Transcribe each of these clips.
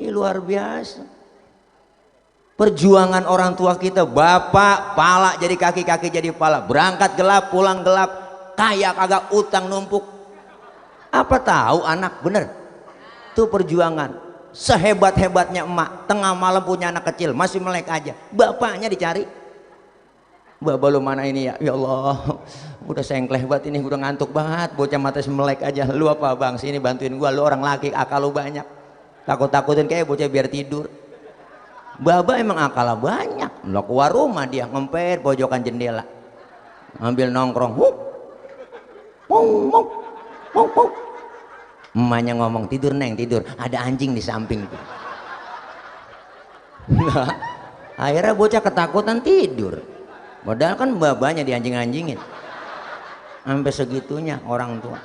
Ini luar biasa. Perjuangan orang tua kita, bapak pala jadi kaki, kaki jadi pala, berangkat gelap pulang gelap, kaya kagak, utang numpuk. Apa tahu anak, bener itu perjuangan. Sehebat-hebatnya emak, tengah malam punya anak kecil masih melek aja, bapaknya dicari. Bapak lu mana ini ya? Ya Allah, udah sengkleh banget ini, udah ngantuk banget, bocah mata melek aja. Lu apa bang, sini bantuin gua, lu orang laki akal lu banyak, takut-takutin kayak bocah biar tidur. Baba emang akal banyak, lo keluar rumah dia ngempet pojokan jendela, ambil nongkrong, emaknya ngomong, tidur neng tidur, ada anjing di samping. Nah, akhirnya bocah ketakutan tidur, padahal kan babanya dianjing-anjingin. Sampai segitunya orang tua.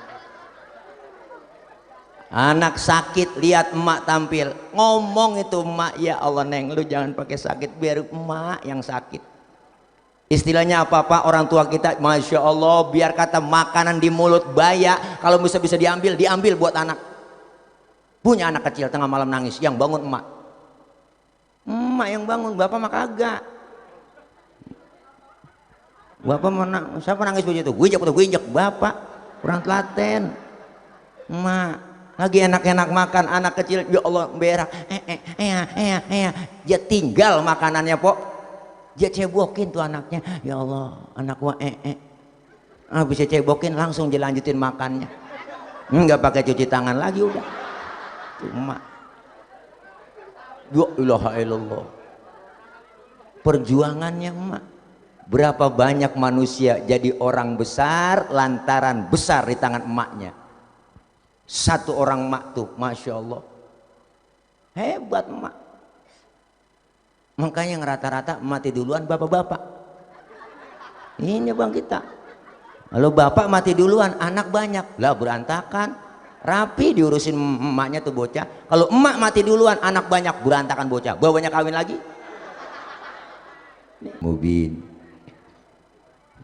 Anak sakit lihat emak tampil, ngomong itu emak, ya Allah neng lu jangan pakai sakit, biar emak yang sakit. Istilahnya apa-apa orang tua kita, Masya Allah, biar kata makanan di mulut baya, kalau bisa diambil, diambil buat anak. Punya anak kecil tengah malam nangis, yang bangun emak. Emak yang bangun, bapak mah kagak. Bapak mana, siapa nangis begitu? Gue injek bapak, kurang telaten. Emak lagi enak-enak makan, anak kecil ya Allah berak, dia tinggal makanannya pok, dia cebokin tuh anaknya, ya Allah anak gua bisa cebokin langsung dilanjutin makannya, nggak pakai cuci tangan lagi udah. Cuma ya ilaha illallah, perjuangannya emak. Berapa banyak manusia jadi orang besar lantaran besar di tangan emaknya. Satu orang emak tuh, Masya Allah, hebat emak. Makanya yang rata-rata mati duluan bapak-bapak. Ini bang kita. Kalau bapak mati duluan, anak banyak, lah berantakan. Rapi diurusin emaknya tuh bocah. Kalau emak mati duluan, anak banyak, berantakan bocah. Bawanya kawin lagi. Mubin.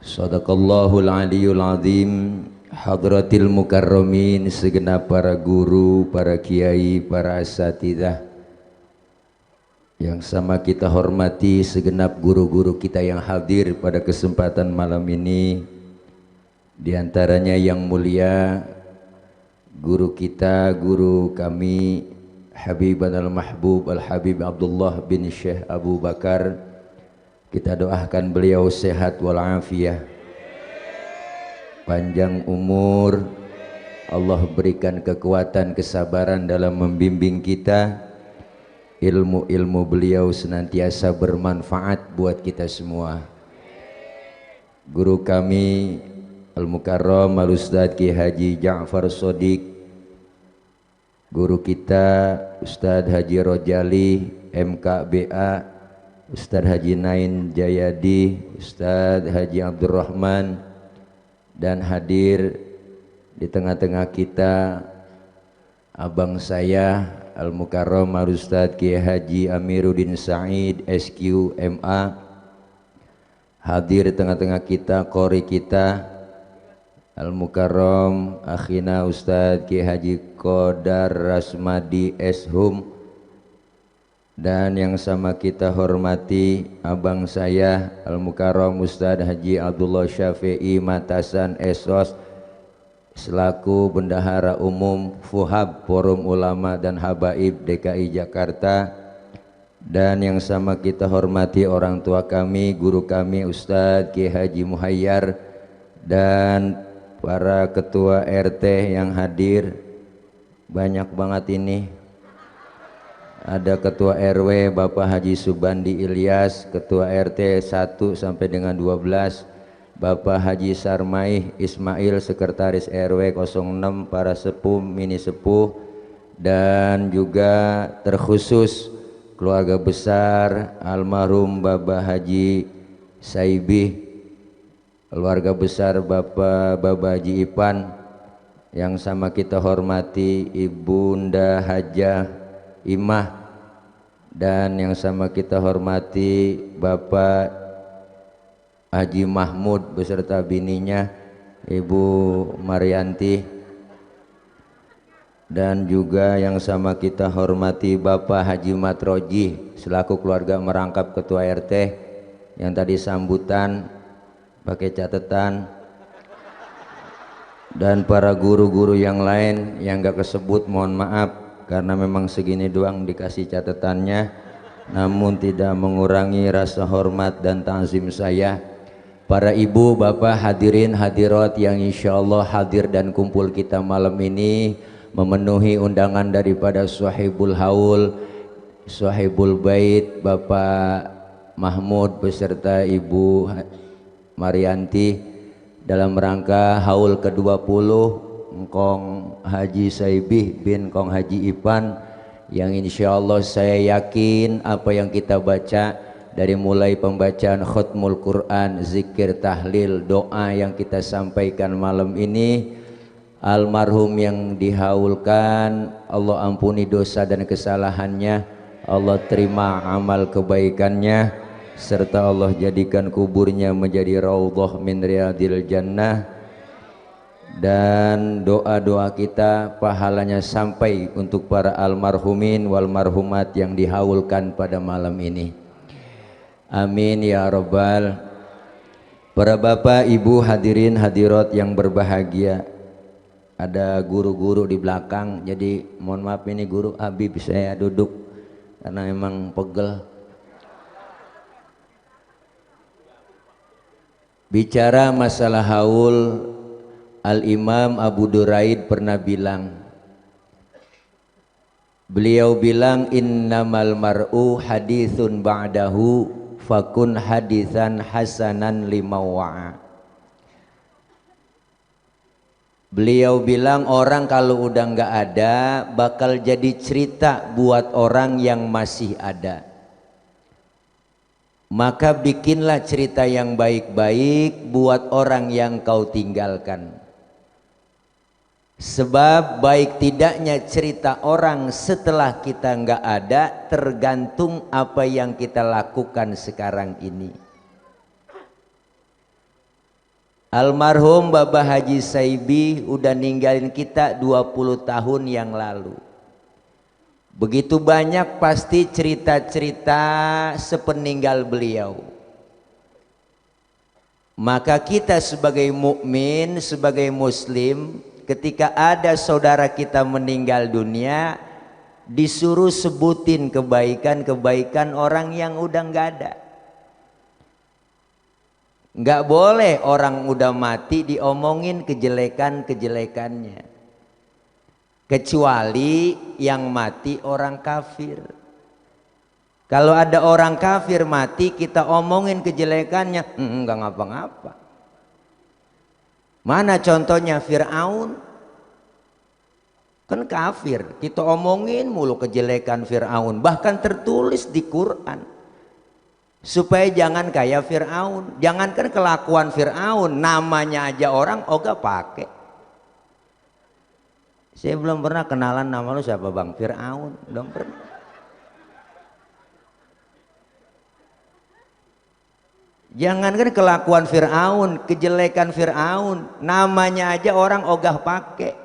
Sadaqallahul aliyul azim. Hadratil mukarramin, segenap para guru, para kiai, para asatidzah yang sama kita hormati, segenap guru-guru kita yang hadir pada kesempatan malam ini. Di antaranya yang mulia guru kita, guru kami Habiban al-Mahbub Al-Habib Abdullah bin Syekh Abu Bakar. Kita doakan beliau sehat walafiat, panjang umur, Allah berikan kekuatan, kesabaran dalam membimbing kita. Ilmu-ilmu beliau senantiasa bermanfaat buat kita semua. Guru kami Al-Mukarram Al-Ustadz Ki Haji Ja'far Shodiq, guru kita Ustadz Haji Rojali MKBA, Ustadz Haji Nain Jayadi, Ustadz Haji Abdurrahman, dan hadir di tengah-tengah kita abang saya Al-Mukarram Al-Ustadz Kiai Haji Amiruddin Said SQ MA. Hadir di tengah-tengah kita qori kita Al-Mukarram akhina Ustadz Kiai Haji Qodar Rasmadi Shum. Dan yang sama kita hormati abang saya Al-Mukarram Ustadz Haji Abdullah Syafi'i Matasan Esos selaku Bendahara Umum Fuhab Forum Ulama dan Habaib DKI Jakarta. Dan yang sama kita hormati orang tua kami, guru kami Ustadz Kiai Haji Muhayyar, dan para ketua RT yang hadir. Banyak banget ini. Ada Ketua RW Bapak Haji Subandi Ilyas, Ketua RT 1 sampai dengan 12, Bapak Haji Sarmaih Ismail, Sekretaris RW 06, para sepuh, mini sepuh, dan juga terkhusus keluarga besar almarhum Bapak Haji Saibih, keluarga besar Bapak Haji Ipan, yang sama kita hormati Ibunda Hajah Imah, dan yang sama kita hormati Bapak Haji Mahmud beserta bininya Ibu Marianti. dan juga yang sama kita hormati Bapak Haji Matroji selaku keluarga merangkap ketua RT yang tadi sambutan pakai catatan, dan para guru-guru yang lain yang gak kesebut mohon maaf karena memang segini doang dikasih catatannya, namun tidak mengurangi rasa hormat dan ta'zim saya. Para ibu, bapak, hadirin hadirat yang insya Allah hadir dan kumpul kita malam ini memenuhi undangan daripada Sahibul Haul, Sahibul Bait, Bapak Mahmud beserta Ibu Marianti dalam rangka haul ke-20 Kong Haji Saibih bin Kong Haji Ipan, yang insya Allah saya yakin apa yang kita baca dari mulai pembacaan khutmul Quran, zikir, tahlil, doa yang kita sampaikan malam ini, almarhum yang dihaulkan Allah ampuni dosa dan kesalahannya, Allah terima amal kebaikannya, serta Allah jadikan kuburnya menjadi raudhah min riyadil jannah, dan doa-doa kita pahalanya sampai untuk para almarhumin wal marhumat yang dihaulkan pada malam ini. Amin ya rabbal. Para bapak, ibu, hadirin hadirat yang berbahagia, ada guru-guru di belakang, jadi mohon maaf ini guru Habib saya duduk karena memang pegel. Bicara masalah haul, Al-Imam Abu Duraid pernah bilang, beliau bilang innamal mar'u hadithun ba'dahu fakun hadithan hasanan limawa'a. Beliau bilang orang kalau udah nggak ada bakal jadi cerita buat orang yang masih ada. Maka bikinlah cerita yang baik-baik buat orang yang kau tinggalkan. Sebab baik tidaknya cerita orang setelah kita nggak ada tergantung apa yang kita lakukan sekarang ini. Almarhum Bapak Haji Saibih udah ninggalin kita 20 tahun yang lalu. Begitu banyak pasti cerita-cerita sepeninggal beliau. Maka kita sebagai mukmin, sebagai muslim, ketika ada saudara kita meninggal dunia, disuruh sebutin kebaikan-kebaikan orang yang udah nggak ada. Nggak boleh orang udah mati diomongin kejelekan-kejelekannya, kecuali yang mati orang kafir. Kalau ada orang kafir mati kita omongin kejelekannya, nggak ngapa-ngapa. Mana contohnya Fir'aun? Kan kafir, kita omongin mulu kejelekan Fir'aun, bahkan tertulis di Quran supaya jangan kayak Fir'aun. Jangankan kelakuan Fir'aun, namanya aja orang ogah pakai. Saya belum pernah kenalan nama lu siapa bang? Fir'aun, belum pernah. Jangankan kelakuan Fir'aun, kejelekan Fir'aun, namanya aja orang ogah pakai.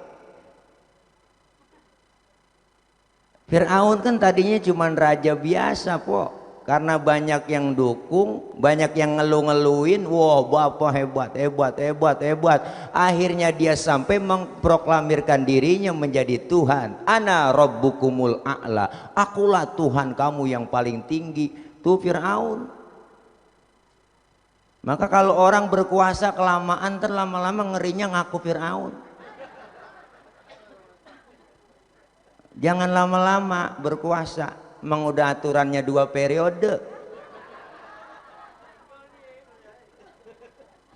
Fir'aun kan tadinya cuma raja biasa po, karena banyak yang dukung, banyak yang ngeluh-ngeluhin, wah bapak hebat, hebat, hebat, hebat. Akhirnya dia sampai memproklamirkan dirinya menjadi Tuhan. Ana rabbukumul a'la, akulah Tuhan kamu yang paling tinggi. Tuh Fir'aun. Maka kalau orang berkuasa kelamaan terlama-lama ngerinya ngaku Fir'aun. Jangan lama-lama berkuasa, emang udah aturannya 2 periode.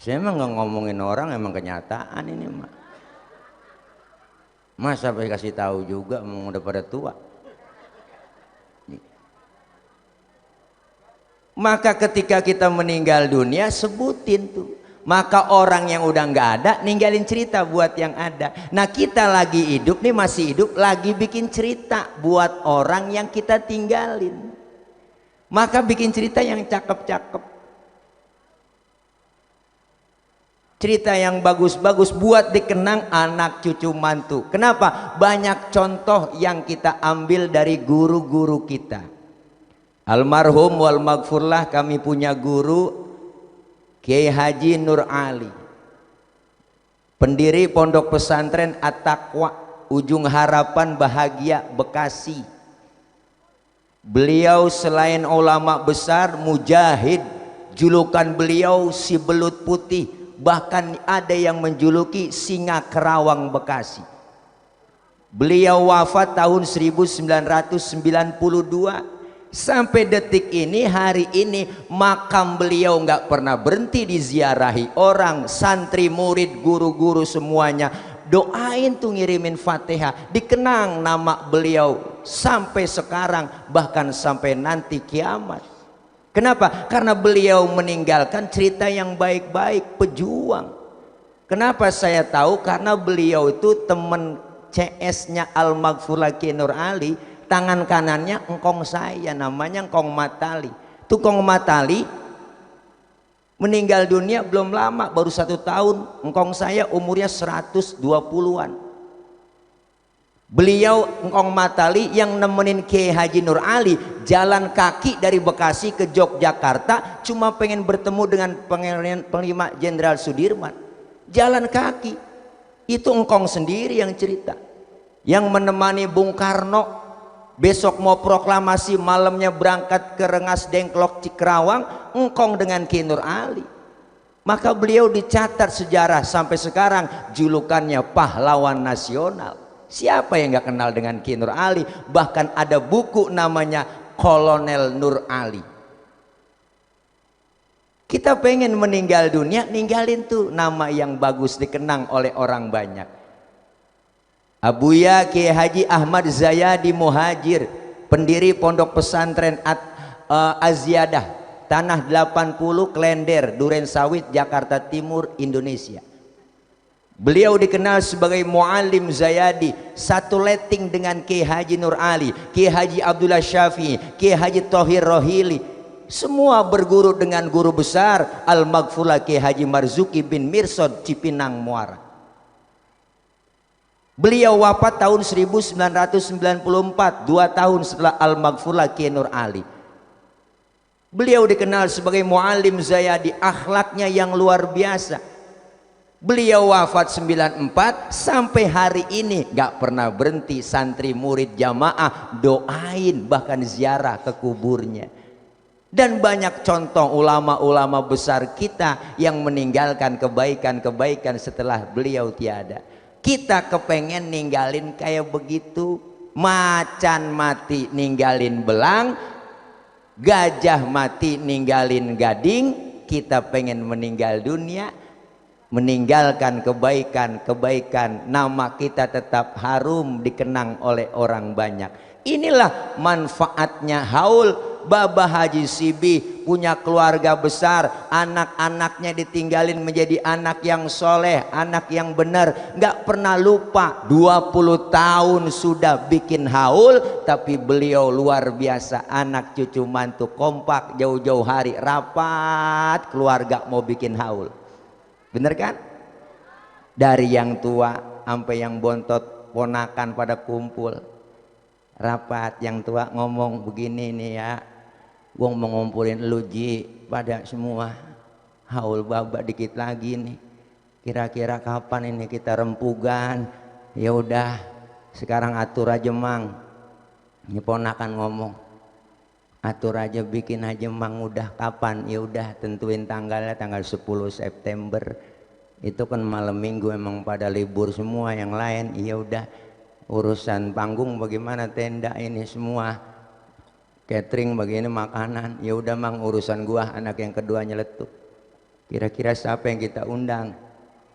Saya emang nggak ngomongin orang, emang kenyataan ini mah. Masa saya kasih tahu juga, emang udah pada tua. Maka ketika kita meninggal dunia sebutin tuh. Maka orang yang udah nggak ada ninggalin cerita buat yang ada. Nah kita lagi hidup nih, masih hidup, lagi bikin cerita buat orang yang kita tinggalin. Maka bikin cerita yang cakep-cakep. cerita yang bagus-bagus buat dikenang anak cucu mantu. Kenapa? Banyak contoh yang kita ambil dari guru-guru kita. Almarhum wal maghfurlah, kami punya guru Kiai Haji Nur Ali, pendiri Pondok Pesantren At-Taqwa Ujung Harapan Bahagia Bekasi. Beliau selain ulama besar, mujahid, julukan beliau si belut putih, bahkan ada yang menjuluki singa Kerawang Bekasi. Beliau wafat tahun 1992. Sampai detik ini, hari ini, makam beliau nggak pernah berhenti diziarahi orang, santri, murid, guru-guru semuanya doain tuh, ngirimin Fatihah, dikenang nama beliau sampai sekarang, bahkan sampai nanti kiamat. Kenapa? Karena beliau meninggalkan cerita yang baik-baik, pejuang. Kenapa saya tahu? Karena beliau itu teman CS-nya Al-Maghfurlah Kiai Nur Ali. Tangan kanannya engkong saya, namanya Engkong Matali. Tukong Matali meninggal dunia belum lama, baru 1 tahun. Engkong saya umurnya 120-an. Beliau Engkong Matali yang nemenin Kiai Haji Nur Ali jalan kaki dari Bekasi ke Yogyakarta, cuma pengen bertemu dengan Panglima Jenderal Sudirman. Jalan kaki. Itu Engkong sendiri yang cerita. Yang menemani Bung Karno besok mau proklamasi, malamnya berangkat ke Rengas Dengklok Cikrawang, engkong dengan Kiai Nur Ali. Maka beliau dicatat sejarah sampai sekarang, julukannya pahlawan nasional. Siapa yang nggak kenal dengan Kiai Nur Ali? Bahkan ada buku namanya Kolonel Nur Ali. Kita pengen meninggal dunia, ninggalin tuh nama yang bagus, dikenang oleh orang banyak. Abuya Kiai Haji Ahmad Zayadi Muhajir, pendiri Pondok Pesantren Aziyadah, Tanah 80, Klender, Duren Sawit, Jakarta Timur, Indonesia. Beliau dikenal sebagai Muallim Zayadi, satu letting dengan Kiai Haji Nur Ali, Kiai Haji Abdullah Syafi'i, Kiai Haji Thohir Rohili. Semua berguru dengan guru besar Al-Maghfurlah Kiai Haji Marzuki bin Mirsad Cipinang Muara. Beliau wafat tahun 1994, 2 tahun setelah Al-Maghfurlah Kiai Nur Ali. Beliau dikenal sebagai Muallim Zayadi, akhlaknya yang luar biasa. Beliau wafat 94, sampai hari ini gak pernah berhenti santri murid jamaah doain, bahkan ziarah ke kuburnya. Dan banyak contoh ulama-ulama besar kita yang meninggalkan kebaikan-kebaikan setelah beliau tiada. Kita kepengen ninggalin kayak begitu. Macan mati ninggalin belang, gajah mati ninggalin gading. Kita pengen meninggal dunia, meninggalkan kebaikan-kebaikan, nama kita tetap harum, dikenang oleh orang banyak. Inilah manfaatnya haul. Baba Haji Sibi punya keluarga besar, anak-anaknya ditinggalin menjadi anak yang soleh, anak yang benar, nggak pernah lupa. 20 tahun sudah bikin haul, tapi beliau luar biasa, anak cucu mantu kompak, jauh-jauh hari rapat keluarga mau bikin haul. Bener kan? Dari yang tua sampai yang bontot, ponakan pada kumpul rapat. Yang tua ngomong begini nih ya, gua mau ngumpulin lu Ji pada semua, haul baba dikit lagi nih, kira-kira kapan ini kita rempugan? Ya udah sekarang atur aja Mang. Ini ponakan ngomong, atur aja, bikin aja Mang, udah kapan? Ya udah tentuin tanggalnya, tanggal 10 September. Itu kan malam minggu, emang pada libur semua yang lain. Ya udah, urusan panggung bagaimana, tenda ini semua, catering begini, makanan, ya udah Mang, urusan gua. Anak yang kedua nyeletuk, kira-kira siapa yang kita undang?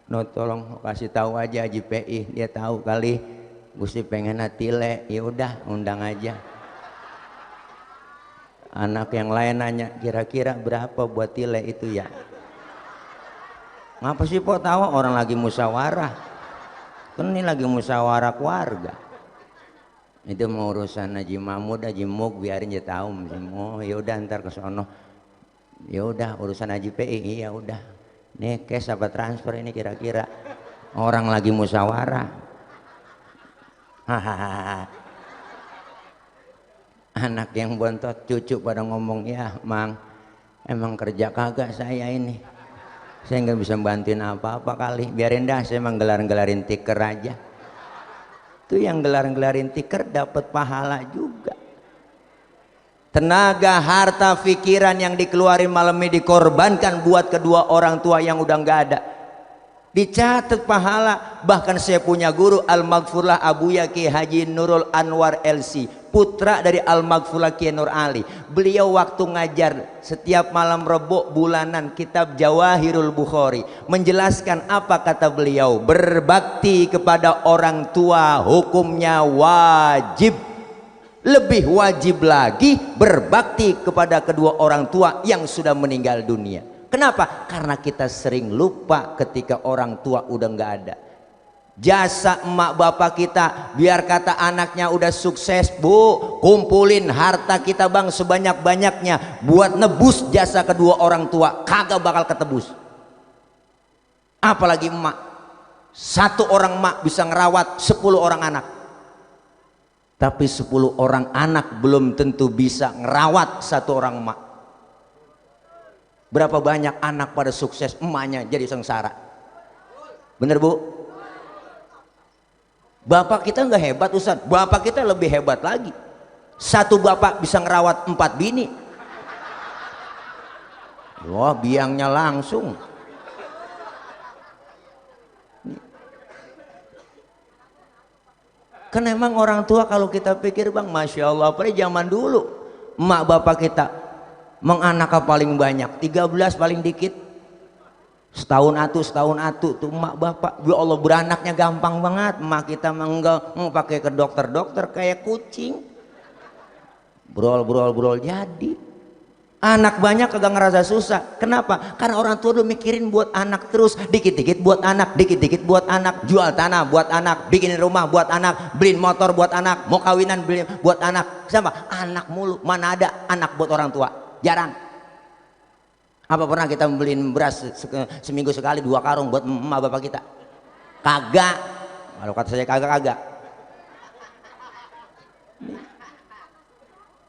No, tolong kasih tahu aja Haji PI, dia tahu kali. Gusti pengen tile, ya udah undang aja. Anak yang lain nanya, kira-kira berapa buat tile itu ya? Ngapa sih Pak tahu, orang lagi musyawarah? Kan ini lagi musyawarah keluarga. Itu mau urusan Haji Mahmud, Haji Muk, biarin dia tahu. Oh ya udah ntar ke sono. Ya udah urusan Haji PI, ya udah nih cash apa transfer ini kira-kira, orang lagi musyawarah. Hahaha. Anak yang bontot, cucu pada ngomong, ya mang emang kerja kagak saya ini, saya nggak bisa bantuin apa-apa kali, biarin dah saya emang gelar-gelarin tiker aja. Itu yang gelar-gelarin tiker dapat pahala juga. Tenaga, harta, pikiran yang dikeluarin malam ini dikorbankan buat kedua orang tua yang udah nggak ada, dicatat pahala. Bahkan saya punya guru Al-Maghfurlah Abuya Ki Haji Nurul Anwar LC, putra dari Al-Maghfurlah Ki Nur Ali. Beliau waktu ngajar setiap malam Rebo bulanan kitab Jawahirul Bukhari, menjelaskan apa kata beliau, berbakti kepada orang tua hukumnya wajib. Lebih wajib lagi berbakti kepada kedua orang tua yang sudah meninggal dunia. Kenapa? Karena kita sering lupa ketika orang tua udah nggak ada. Jasa emak bapak kita, biar kata anaknya udah sukses, bu, kumpulin harta kita bang sebanyak-banyaknya buat nebus jasa kedua orang tua, kagak bakal ketebus. Apalagi emak, satu orang emak bisa ngerawat 10 orang anak, tapi 10 orang anak belum tentu bisa ngerawat satu orang emak. Berapa banyak anak pada sukses, emaknya jadi sengsara. Bener bu? Bapak kita nggak hebat Ustaz, bapak kita lebih hebat lagi. Satu bapak bisa ngerawat 4 bini. Wah, biangnya langsung. Kan emang orang tua kalau kita pikir bang, Masya Allah, pada zaman dulu emak bapak kita menganaknya paling banyak 13 paling dikit, setahun atu tuh emak bapak. Ya Allah, beranaknya gampang banget. Emak kita enggak pakai ke dokter kayak kucing, brol jadi. Anak banyak kagak ngerasa susah. Kenapa? Karena orang tua udah mikirin buat anak terus, dikit-dikit buat anak, dikit-dikit buat anak, jual tanah buat anak, bikinin rumah buat anak, beliin motor buat anak, mau kawinan beli buat anak. Sama anak mulu, mana ada anak buat orang tua? Jarang. Apa pernah kita beliin beras seminggu sekali 2 karung buat emak bapak kita? Kagak. Kalau kata saya kagak.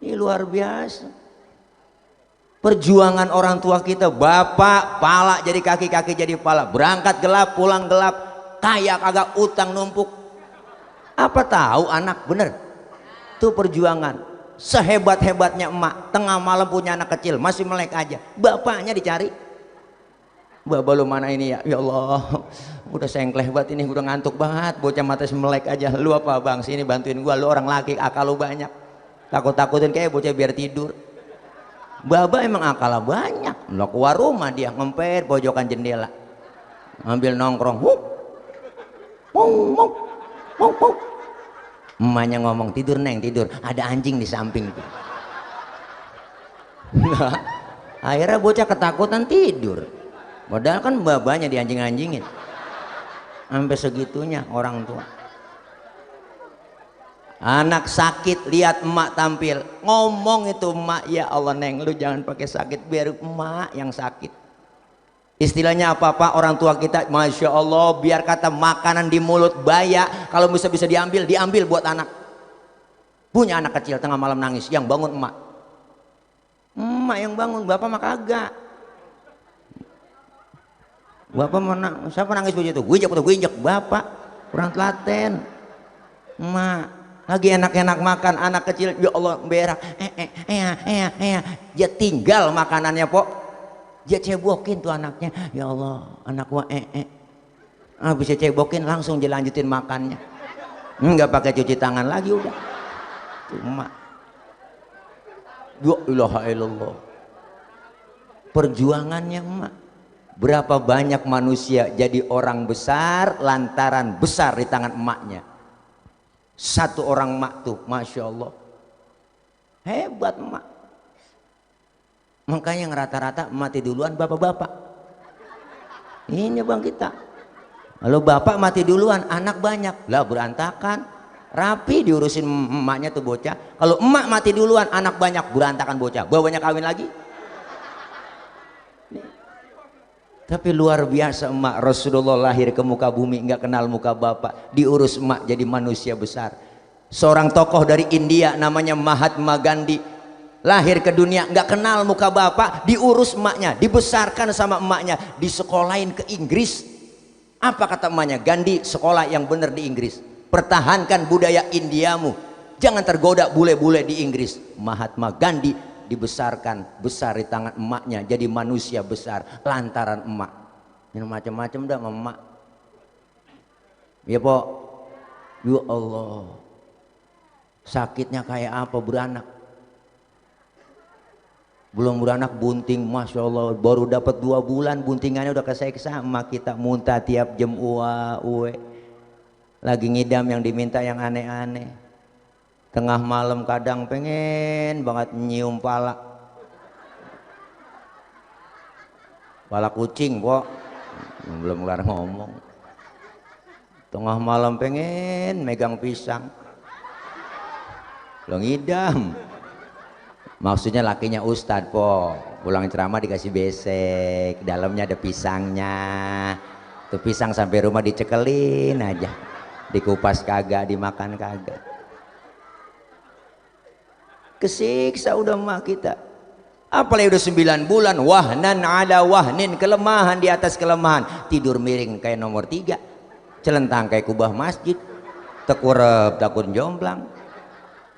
Ini luar biasa. Perjuangan orang tua kita, bapak pala jadi kaki jadi pala, berangkat gelap pulang gelap, kaya kagak, utang numpuk. Apa tahu anak, bener? Itu perjuangan. Sehebat-hebatnya emak, tengah malam punya anak kecil masih melek aja, bapaknya dicari. Bapak lu mana ini ya? Ya Allah, udah sengkleh banget ini, udah ngantuk banget, bocah mata melek aja. Lu apa bang? Sini bantuin gua, lu orang laki, akal lu banyak. Takut-takutin kayak bocah biar tidur. Baba emang akalnya banyak. Lo keluar rumah dia ngempet pojokan jendela, ambil nongkrong, emaknya ngomong, tidur neng tidur, ada anjing di samping tuh. Nah, akhirnya bocah ketakutan tidur, padahal kan babanya dianjing-anjingin. Sampai segitunya orang tua. Anak sakit lihat emak tampil, ngomong itu emak, ya Allah neng lu jangan pakai sakit, biar emak yang sakit. Istilahnya apa orang tua kita, Masya Allah, biar kata makanan di mulut baya, kalau bisa diambil buat anak. Punya anak kecil tengah malam nangis, yang bangun emak yang bangun, bapak mah kagak. Bapak mana, siapa nangis begitu? Gue injek bapak, kurang telaten. Emak lagi enak-enak makan, anak kecil, ya Allah berak, dia tinggal makanannya pok, dia cebokin tuh anaknya, ya Allah anak gua bisa cebokin langsung dilanjutin makannya, nggak pakai cuci tangan lagi udah. Tuh emak, ya ilaha illallah, perjuangannya emak. Berapa banyak manusia jadi orang besar lantaran besar di tangan emaknya. Satu orang emak tuh, Masya Allah, hebat emak. Makanya yang rata-rata mati duluan bapak-bapak. Ini bang kita. Kalau bapak mati duluan, anak banyak, lah berantakan. Rapi diurusin emaknya tuh bocah. Kalau emak mati duluan, anak banyak, berantakan bocah. Bawanya kawin lagi. Tapi luar biasa emak, Rasulullah lahir ke muka bumi nggak kenal muka bapak, diurus emak jadi manusia besar. Seorang tokoh dari India namanya Mahatma Gandhi lahir ke dunia nggak kenal muka bapak, diurus emaknya, dibesarkan sama emaknya, disekolahin ke Inggris. Apa kata emaknya? Gandhi, sekolah yang benar di Inggris, pertahankan budaya Indiamu, jangan tergoda bule-bule di Inggris. Mahatma Gandhi dibesarkan besar di tangan emaknya, jadi manusia besar lantaran emak. Minum macam-macam dah emak. Ya pok, ya Allah, sakitnya kayak apa beranak? Belum beranak bunting, masya Allah, baru dapat 2 bulan buntingannya udah keseksa. Emak kita muntah tiap jam, uwe lagi ngidam yang diminta yang aneh-aneh. Tengah malam kadang pengen banget nyium pala kucing pok, belum kelar ngomong. Tengah malam pengen megang pisang, lo ngidam. Maksudnya lakinya ustad pok, pulang ceramah dikasih besek, dalamnya ada pisangnya. Tuh pisang sampai rumah dicekelin aja, dikupas kagak, dimakan kagak. Kesiksa udah emak kita. Apalagi udah 9 bulan, wahnan ala wahnin, kelemahan di atas kelemahan, tidur miring kayak nomor 3, celentang kayak kubah masjid, tekurep takun jomblang.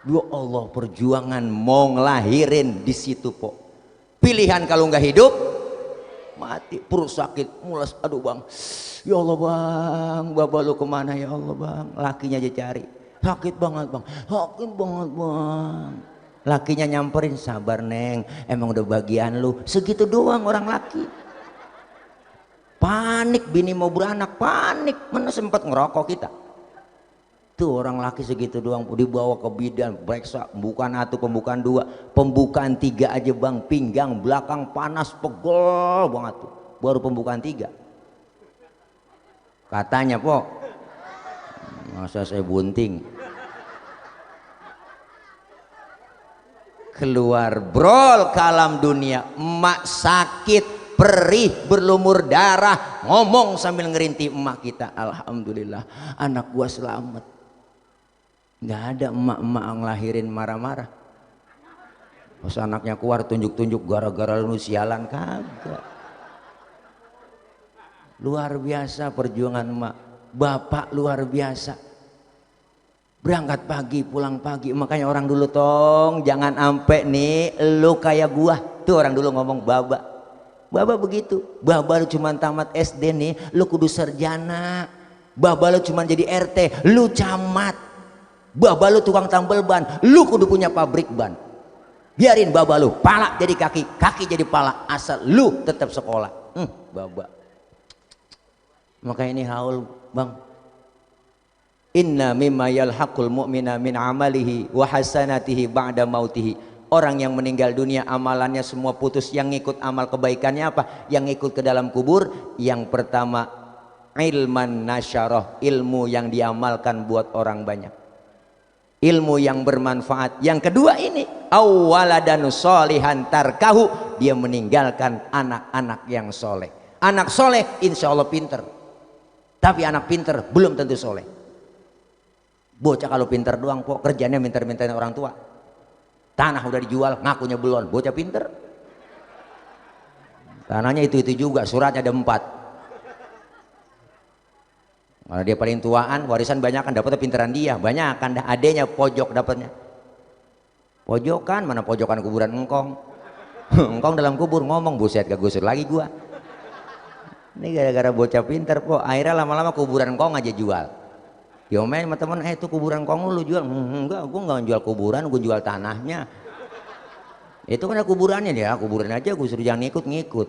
Ya Allah, perjuangan mau ngelahirin di situ po. Pilihan kalau nggak hidup mati, perut sakit, mulas, aduh bang, ya Allah bang, bapak lu kemana ya Allah bang, lakinya aja cari, sakit banget bang, sakit banget bang. Lakinya nyamperin, sabar neng, emang udah bagian lu, segitu doang orang laki. Panik, bini mau beranak, panik, mana sempat ngerokok kita. Tuh orang laki segitu doang dibawa ke bidan, periksa, pembukaan 1, pembukaan 2, pembukaan 3 aja bang, pinggang belakang panas pegel banget tuh, baru pembukaan 3. Katanya po, masa saya bunting. Keluar brol ke alam dunia, emak sakit, perih, berlumur darah, ngomong sambil ngerintih emak kita, alhamdulillah anak gua selamat. Nggak ada emak-emak ngelahirin marah-marah. Pas anaknya keluar tunjuk-tunjuk gara-gara lu sialan, kagak. Luar biasa perjuangan emak. Bapak luar biasa, berangkat pagi pulang pagi. Makanya orang dulu tong jangan ampe nih lu kayak gua tuh, orang dulu ngomong baba begitu. Baba lu cuma tamat SD nih, lu kudu sarjana. Baba lu cuma jadi RT, lu camat. Baba lu tukang tambal ban, lu kudu punya pabrik ban. Biarin baba lu pala jadi kaki, kaki jadi pala, asal lu tetap sekolah. Baba. Makanya ini haul bang, inna mimma yalhaqul mu'mina min amalihi wa hasanatihi ba'da mautihi. Orang yang meninggal dunia amalannya semua putus, yang ngikut amal kebaikannya apa? Yang ngikut ke dalam kubur. Yang pertama ilman nasyarah, ilmu yang diamalkan buat orang banyak, ilmu yang bermanfaat. Yang kedua ini awwaladan sholihan tarkahu, dia meninggalkan anak-anak yang soleh. Anak soleh insya Allah pinter, tapi anak pinter belum tentu soleh. Bocah kalau pinter doang kok kerjanya minter-minterin orang tua, tanah udah dijual ngakunya belum. Bocah pinter tanahnya itu juga, suratnya ada 4. Kalau dia paling tuaan, warisan banyak kan, dapatnya pinteran dia banyak kan, adenya pojok dapatnya. Pojokan mana, pojokan kuburan engkong. Engkong dalam kubur ngomong, buset kegusur lagi gua. Ini gara-gara bocah pinter kok, akhirnya lama-lama kuburan engkong aja jual. Diomelin sama temen, itu kuburan engkong lu jual. Enggak, gua nggak jual kuburan, gua jual tanahnya. Itu kan ada kuburannya dia, kuburan aja gua suruh jangan ngikut-ngikut.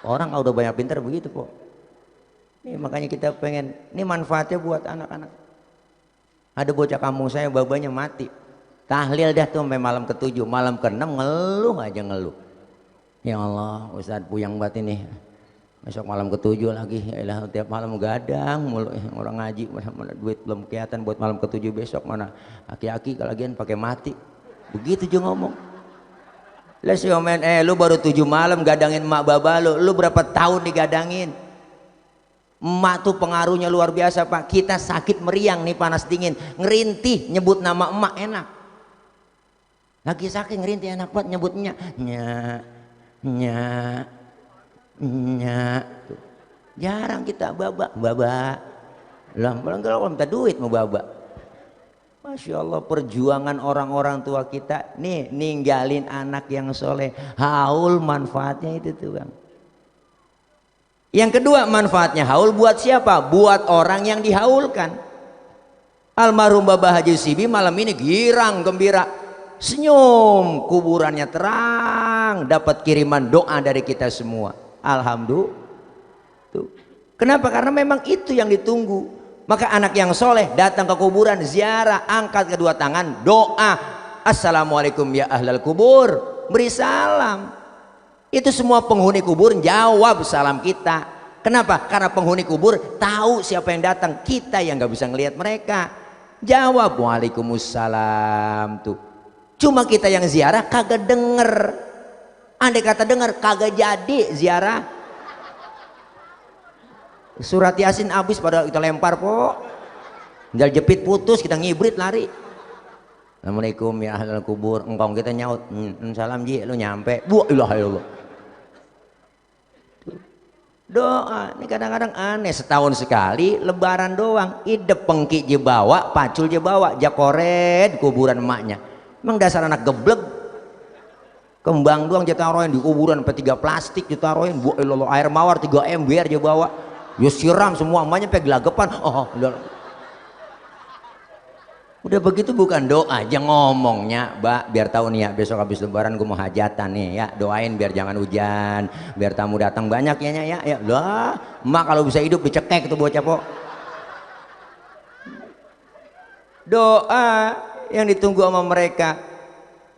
Orang kalau udah banyak pinter begitu kok. Ini makanya kita pengen, ini manfaatnya buat anak-anak. Ada bocah kampung saya babanya mati, tahlil dah tuh sampai malam ke-7, malam ke-6 ngeluh aja ngeluh. Ya Allah, Ustadz puyang banget ini. Besok malam ke-7 lagi, ya elah, tiap malam gadang mulu orang ngaji, mana duit belum kelihatan buat malam ke-7 besok, mana aki-aki kalagian pakai mati. Begitu juga ngomong. Lah si omen, lu baru 7 malam gadangin emak baba lu berapa tahun digadangin? Emak tuh pengaruhnya luar biasa Pak. Kita sakit meriang nih, panas dingin, ngerintih nyebut nama emak enak. Lagi sakit ngerintih enak banget nyebutnya nya nya. Jarang kita baba lah, kalau minta duit mau baba. Masya Allah, perjuangan orang-orang tua kita nih ninggalin anak yang soleh, haul manfaatnya itu tuh Bang. Yang kedua manfaatnya haul buat siapa? Buat orang yang dihaulkan. Almarhum Bapak Haji Sibi malam ini girang gembira, senyum, kuburannya terang, dapat kiriman doa dari kita semua. Alhamdulillah. Tuh. Kenapa? Karena memang itu yang ditunggu. Maka anak yang soleh datang ke kuburan, ziarah, angkat kedua tangan, doa, assalamualaikum ya ahlal kubur, beri salam. Itu semua penghuni kubur jawab salam kita. Kenapa? Karena penghuni kubur tahu siapa yang datang, kita yang nggak bisa ngelihat mereka. Jawab waalaikumsalam tuh. Cuma kita yang ziarah kagak denger. Andai kata denger kagak jadi ziarah. Surat Yasin habis pada kita lempar po. Tinggal jepit putus kita ngibrit lari. Assalamualaikum ya ahlal kubur, engkau kita nyaut, salam ji, lu nyampe, bu ilah ilah. Doa, ini kadang-kadang aneh, setahun sekali, lebaran doang, idep pengki je bawa, pacul je bawa, jakored kuburan emaknya. Emang dasar anak geblek, kembang doang jataroin di kuburan, sampai 3 plastik jataroin, bu ilah, air mawar 3 ember je bawa, yo siram semua emaknya sampai gelagapan, udah begitu bukan doa aja ngomongnya, Mbak, biar tahu nih ya, besok habis lebaran gue mau hajatan nih ya, doain biar jangan hujan, biar tamu datang banyak ya lah, emak kalau bisa hidup dicekek tuh bocah po. Doa yang ditunggu sama mereka.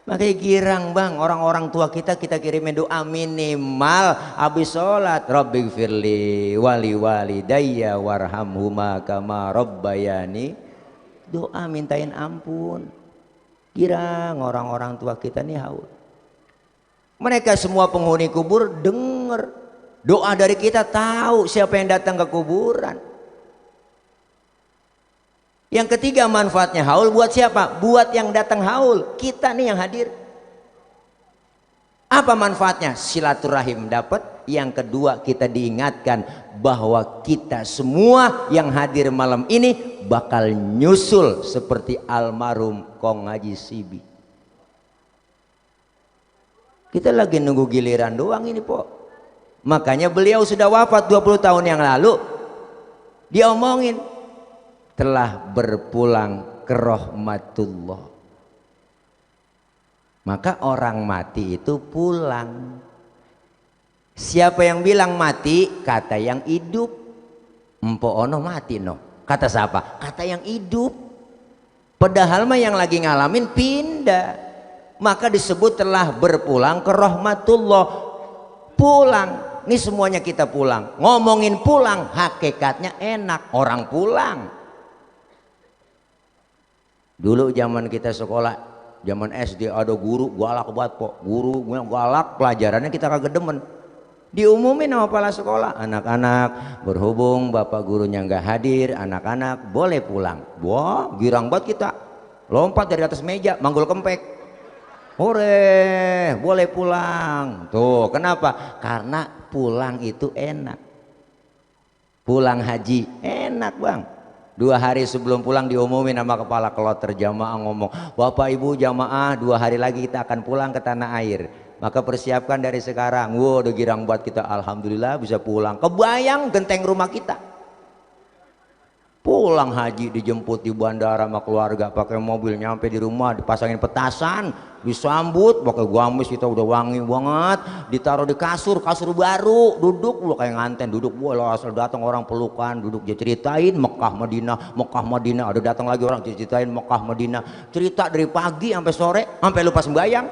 Makanya girang Bang, orang-orang tua kita kirimin doa minimal habis sholat, Rabbighfirli wali walidayya warhamhuma kama rabbayani. Doa mintain ampun. Girang orang-orang tua kita nih haul. Mereka semua penghuni kubur denger doa dari kita, tahu siapa yang datang ke kuburan. Yang ketiga manfaatnya haul buat siapa? Buat yang datang haul, kita nih yang hadir. Apa manfaatnya? Silaturahim dapat. Yang kedua kita diingatkan bahwa kita semua yang hadir malam ini bakal nyusul seperti almarhum Kong Haji Sibi. Kita lagi nunggu giliran doang ini po. Makanya beliau sudah wafat 20 tahun yang lalu, dia omongin telah berpulang ke rahmatullah. Maka orang mati itu pulang. Siapa yang bilang mati? Kata yang hidup. Empo ono mati no. Kata siapa? Kata yang hidup. Padahal mah yang lagi ngalamin pindah. Maka disebut telah berpulang ke rahmatullah. Pulang. Ini semuanya kita pulang. Ngomongin pulang, hakikatnya enak. Orang pulang. Dulu zaman kita sekolah, zaman SD ada guru galak banget po. Guru galak, pelajarannya kita kagak demen. Diumumin sama kepala sekolah, anak-anak berhubung bapak gurunya nggak hadir, anak-anak boleh pulang. Wah, girang banget kita, lompat dari atas meja, manggul kempek, hore, boleh pulang. Tuh kenapa? Karena pulang itu enak. Pulang haji enak Bang. 2 hari sebelum pulang diumumin sama kepala kloter jamaah, ngomong, Bapak Ibu jamaah 2 hari lagi kita akan pulang ke tanah air. Maka persiapkan dari sekarang. Wow, udah girang buat kita, alhamdulillah bisa pulang. Kebayang genteng rumah kita. Pulang haji dijemput di bandara sama keluarga, pakai mobil, nyampe di rumah dipasangin petasan, disambut pakai gamis, kita udah wangi banget, ditaruh di kasur baru, duduk lu kayak nganten, duduk bola asal datang orang pelukan, duduk dia ceritain Mekah Madinah, ada datang lagi orang ceritain Mekah Madinah, cerita dari pagi sampai sore, sampai lupa sembayang.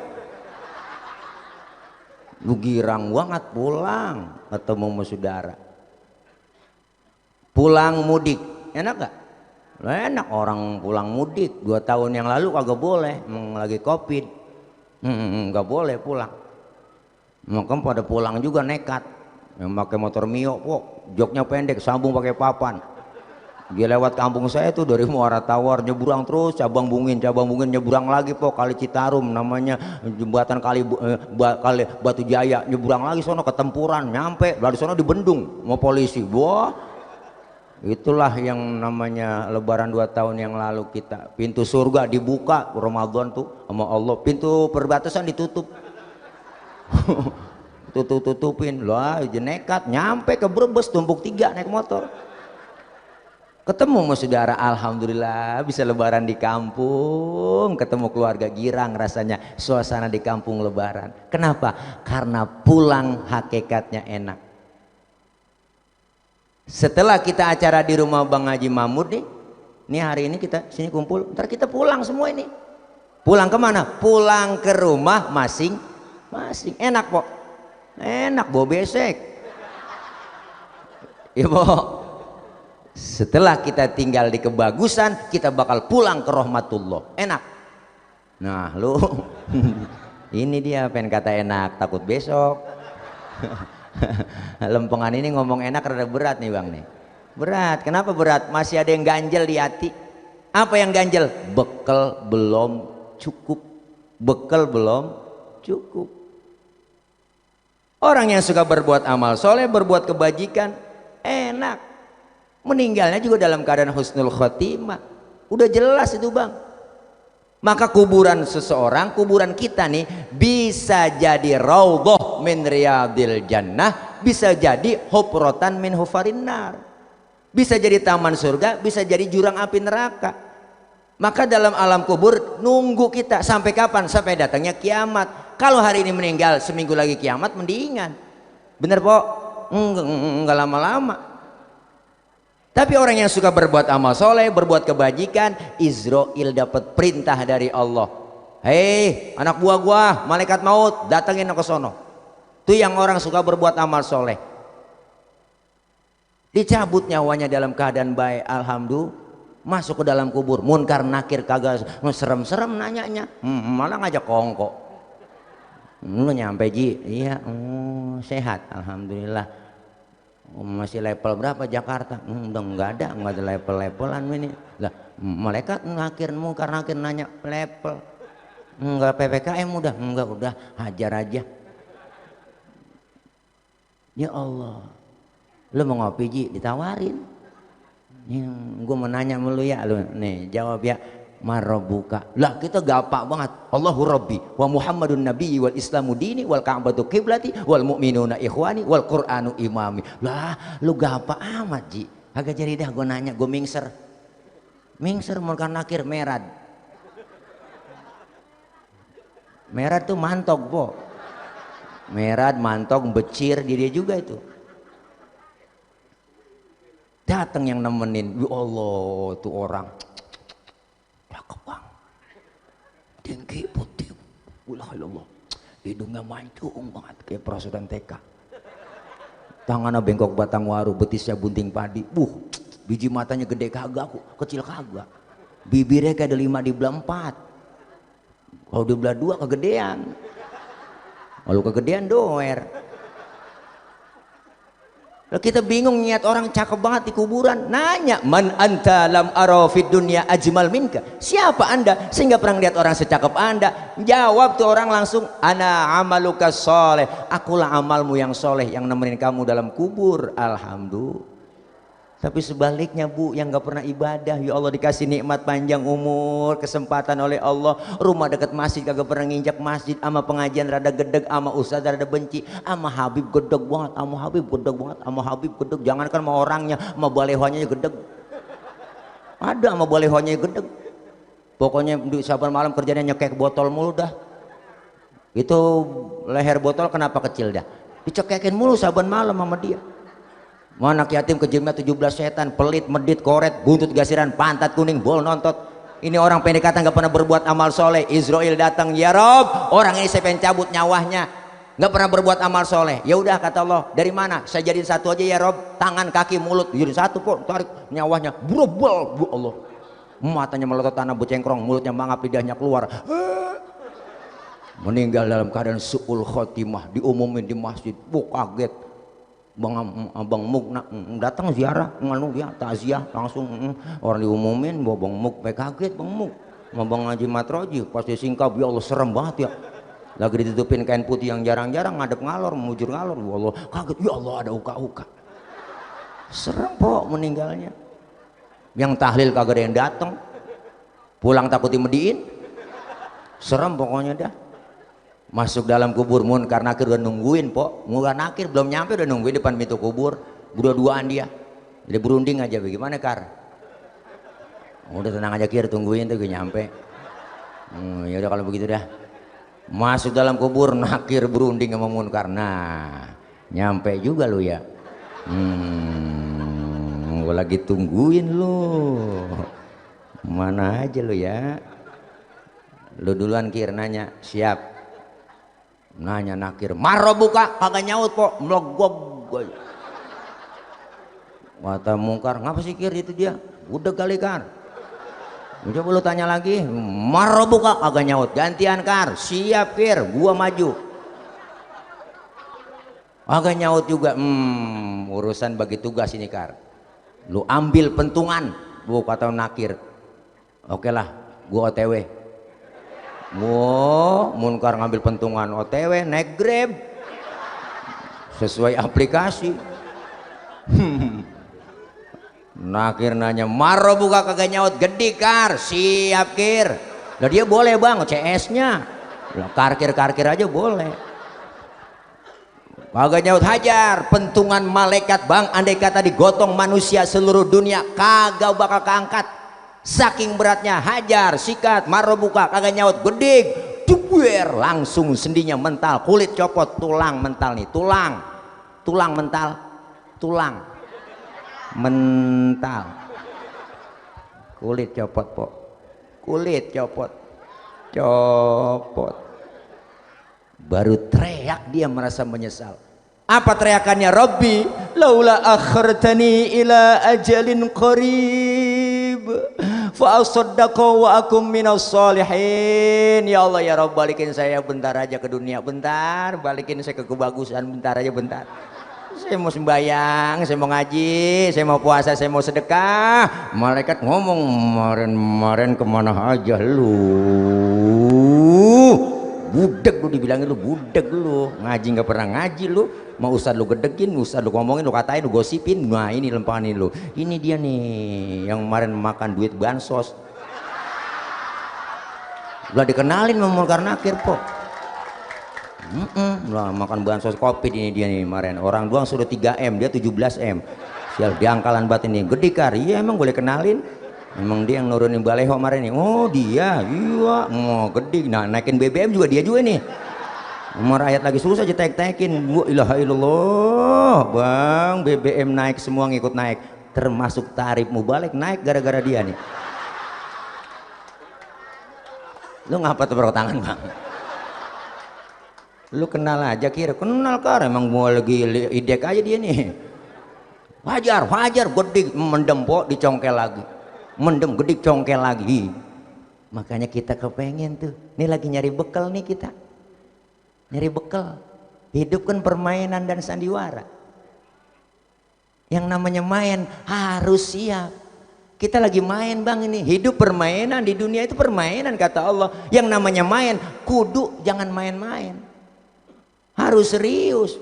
Lu girang banget pulang ketemu sama saudara. Pulang mudik enak gak? Enak orang pulang mudik. 2 tahun yang lalu kagak boleh, lagi covid. Nggak boleh pulang. Maka pada pulang juga nekat. Yang pakai motor Mio kok joknya pendek, sambung pakai papan. Dia lewat kampung saya tuh dari Muara Tawar nyebrang terus cabang bungin nyebrang lagi po kali Citarum namanya jembatan kali Batu Jaya, nyebrang lagi sono ketempuran nyampe dari sono dibendung mau polisi. Wah, itulah yang namanya lebaran 2 tahun yang lalu kita. Pintu surga dibuka Ramadan tuh sama Allah, pintu perbatasan ditutup. Tutupin lah, nekat nyampe ke Brebes tumpuk 3 naik motor. Ketemu sama saudara, alhamdulillah bisa lebaran di kampung, ketemu keluarga girang rasanya suasana di kampung lebaran. Kenapa? Karena pulang hakikatnya enak. Setelah kita acara di rumah Bang Haji Mahmud nih hari ini kita sini kumpul, ntar kita pulang semua ini. Pulang kemana? Pulang ke rumah masing-masing. Enak kok, enak bawa besek. Ibu. Setelah kita tinggal di kebagusan, kita bakal pulang ke rahmatullah. Enak. Nah lu ini dia pengen kata enak takut besok. Lempengan ini ngomong enak rada berat nih bang nih. Berat. Kenapa berat? Masih ada yang ganjel di hati. Apa yang ganjel? Bekal belum cukup. Bekal belum cukup. Orang yang suka berbuat amal soleh, berbuat kebajikan, enak. Meninggalnya juga dalam keadaan husnul khotimah. Udah jelas itu bang. Maka kuburan seseorang, kuburan kita nih bisa jadi raudhah min riyadil jannah, bisa jadi hufratan min hufarin nar, bisa jadi taman surga, bisa jadi jurang api neraka. Maka dalam alam kubur nunggu kita sampai kapan? Sampai datangnya kiamat. Kalau hari ini meninggal, seminggu lagi kiamat mendingan. Bener po? Enggak lama-lama. Tapi orang yang suka berbuat amal soleh, berbuat kebajikan, Izrail dapat perintah dari Allah. Hei anak buah gua, malaikat maut datangin ke sono. Itu yang orang suka berbuat amal soleh. Dicabut nyawanya dalam keadaan baik, alhamdulillah. Masuk ke dalam kubur, munkar nakir kagak serem-serem nanyanya, malah ngajak kongko. Lu nyampe ji, iya, sehat, alhamdulillah. Masih level berapa Jakarta? Udah nggak ada level-levelan ini. Lah, malaikat nakir munkar nakir nanya level. Enggak PPKM udah hajar aja. Ya Allah. Lu mau ngopi ji? Ditawarin. Gue mau nanya sama lu ya, lu nih jawab ya. Marabbuka. Lah kita gampang banget. Allahu Rabbi wa Muhammadun Nabi wal Islamu dini wal Ka'batu qiblati wal mu'minuna ikhwani wal Qur'anu imami. Lah lu gampang amat ji. Agak jadi dah gue nanya, gue mingser munkar nakir merad. Merad tuh mantok po. Merad mantok becir dia juga itu. Datang yang nemenin. Ya Allah tuh orang cakep bang, tinggi putih, Allah, hidungnya mancung banget kayak perasudan TK, tangannya bengkok batang waru, betisnya bunting padi, biji matanya gede kagak, kecil kagak, bibirnya kayak ada 5 di belah 4, kalau di belah 2 kegedean, kalau kegedean doer. Kita bingung niat orang cakep banget di kuburan, nanya man anta lam ara fid dunya ajmal minka, siapa anda sehingga pernah lihat orang secakep anda? Jawab tuh orang langsung, ana amaluka soleh, akulah amalmu yang soleh yang nemenin kamu dalam kubur. Alhamdulillah. Tapi sebaliknya bu, yang gak pernah ibadah, ya Allah dikasih nikmat panjang umur, kesempatan oleh Allah, rumah deket masjid kagak pernah nginjak masjid, ama pengajian rada gedeg, ama ustaz rada benci, ama Habib gedeg banget, ama Habib gedeg banget, ama Habib gedeg, jangankan sama orangnya, sama balehonya gedeg, ada sama balehonya gedeg. Pokoknya di saban malam kerjanya nyekek botol mulu dah. Itu leher botol kenapa kecil dah, dicekekin mulu saban malam sama dia. Anak yatim kejamnya 17 setan, pelit, medit, koret, buntut gasiran, pantat kuning, bol nontot. Ini orang pendek kata nggak pernah berbuat amal soleh. Izrail datang, ya Rob, orang ini saya pengen cabut nyawanya, nggak pernah berbuat amal soleh. Ya udah kata Allah, dari mana? Saya jadiin satu aja ya Rob, tangan, kaki, mulut, jadi satu kok, tarik nyawanya, brobol, bu Allah. Matanya melotot tanah becengkrong, mulutnya mangap, lidahnya keluar. meninggal dalam keadaan su'ul khotimah, diumumin di masjid. Kaget. Bang Muk datang ziarah, nganu dia takziah langsung, orang diumumin bahwa Bang Muk kaget. Bang Muk sama Bang Haji Matroji pas disingkap, ya Allah serem banget ya, lagi ditutupin kain putih yang jarang-jarang, ngadep ngalor, mujur ngalor, ya Allah kaget, ya Allah ada uka-uka, serem po meninggalnya. Yang tahlil kagak ada yang datang, pulang takut dimediin, serem pokoknya dah. Masuk dalam kubur Munkar Nakir udah nungguin po, Munkar Nakir belum nyampe udah nungguin depan pintu kubur, dua-duaan dia, jadi berunding aja. Bagaimana Kar? Udah tenang aja Kir, tungguin tuh gue nyampe. Ya udah kalau begitu dah. Masuk dalam kubur, Nakir berunding sama Munkar. Nah, nyampe juga lu ya. Gue lagi tungguin lu. Mana aja lu ya? Lu duluan Kir nanya, siap. Nanya Nakir, maro buka, kagak nyaut kok, melogok. Kata Munkar, ngapa sih Kir itu dia? Udah kali Kar. Coba lu tanya lagi, maro buka, kagak nyaut. Gantian Kar, siap Kir, gua maju. Kagak nyaut juga. Urusan bagi tugas ini Kar. Lu ambil pentungan, gua kata Nakir. Oke lah, gua OTW. Munkar ngambil pentungan, OTW naik Grab sesuai aplikasi. Nakir nanya, maro buka, kagak nyaut. Gede Kar, siap Kir. Lah dia boleh bang CS nya, karkir aja boleh. Kagak nyaut, hajar. Pentungan malaikat bang, andai kata digotong manusia seluruh dunia kagak bakal keangkat, saking beratnya. Hajar, sikat, maro buka, kagak nyaut. Gede, dubuer, langsung sendinya mental, kulit copot, tulang mental nih, tulang mental, tulang mental, kulit copot po, kulit copot, baru teriak dia merasa menyesal. Apa teriakannya? Rabbi laula akhartani ila ajalin qarib fa asaddaqa wa akum minas solihin. Ya Allah ya Rabb, balikin saya bentar aja ke dunia, bentar, balikin saya ke kebagusan bentar aja, bentar. Saya mau sembahyang, saya mau ngaji, saya mau puasa, saya mau sedekah. Malaikat ngomong, kemarin kemana aja lu? Budek lu, dibilangin lu budek lu, ngaji nggak pernah ngaji lu, mau ustad lu gedekin, ustad lu ngomongin, lu katain, lu gosipin. Nah ini lempanin lu, ini dia nih yang kemarin makan duit bansos. Udah dikenalin sama Munkar Nakir po. Lah makan bansos Covid, ini dia nih kemarin, orang doang sudah 3M, dia 17M. Sial, diangkalan batin nih. Gede Kar, iya emang boleh kenalin, emang dia yang nurunin baleho kemarin nih. Oh dia, iya, gede. Nah naikin BBM juga dia juga nih. Umar ayat lagi susah aja tek-tekin. Wa ilaha illallah bang, BBM naik, semua ngikut naik, termasuk tarif mubalik naik gara-gara dia nih. Lu ngapa tepuk tangan bang? Lu kenal aja Kira, kenal Kar, emang mau lagi idek aja dia nih. Wajar gede, mendem po, dicongkel lagi, mendem gede, congkel lagi. Makanya kita kepengen tuh, ini lagi nyari bekal nih kita, nyari bekal. Hidup kan permainan dan sandiwara. Yang namanya main harus siap. Kita lagi main bang, ini hidup permainan, di dunia itu permainan kata Allah. Yang namanya main kudu jangan main-main, harus serius.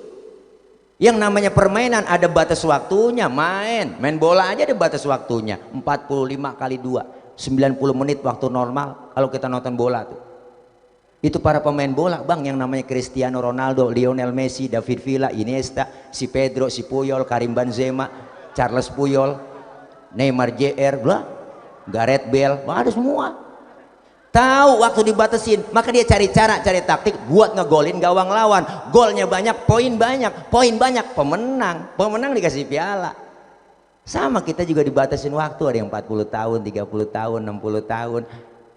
Yang namanya permainan ada batas waktunya. Main bola aja ada batas waktunya, 45 kali 2, 90 menit waktu normal kalau kita nonton bola tuh. Itu para pemain bola bang, yang namanya Cristiano Ronaldo, Lionel Messi, David Villa, Iniesta, si Pedro, si Puyol, Karim Benzema, Charles Puyol, Neymar Jr, Gareth Bale, ada semua. Tahu waktu dibatasin, maka dia cari cara, cari taktik buat ngegolin gawang lawan. Golnya banyak, poin banyak, pemenang dikasih piala. Sama kita juga dibatasin waktu, ada yang 40 tahun, 30 tahun, 60 tahun.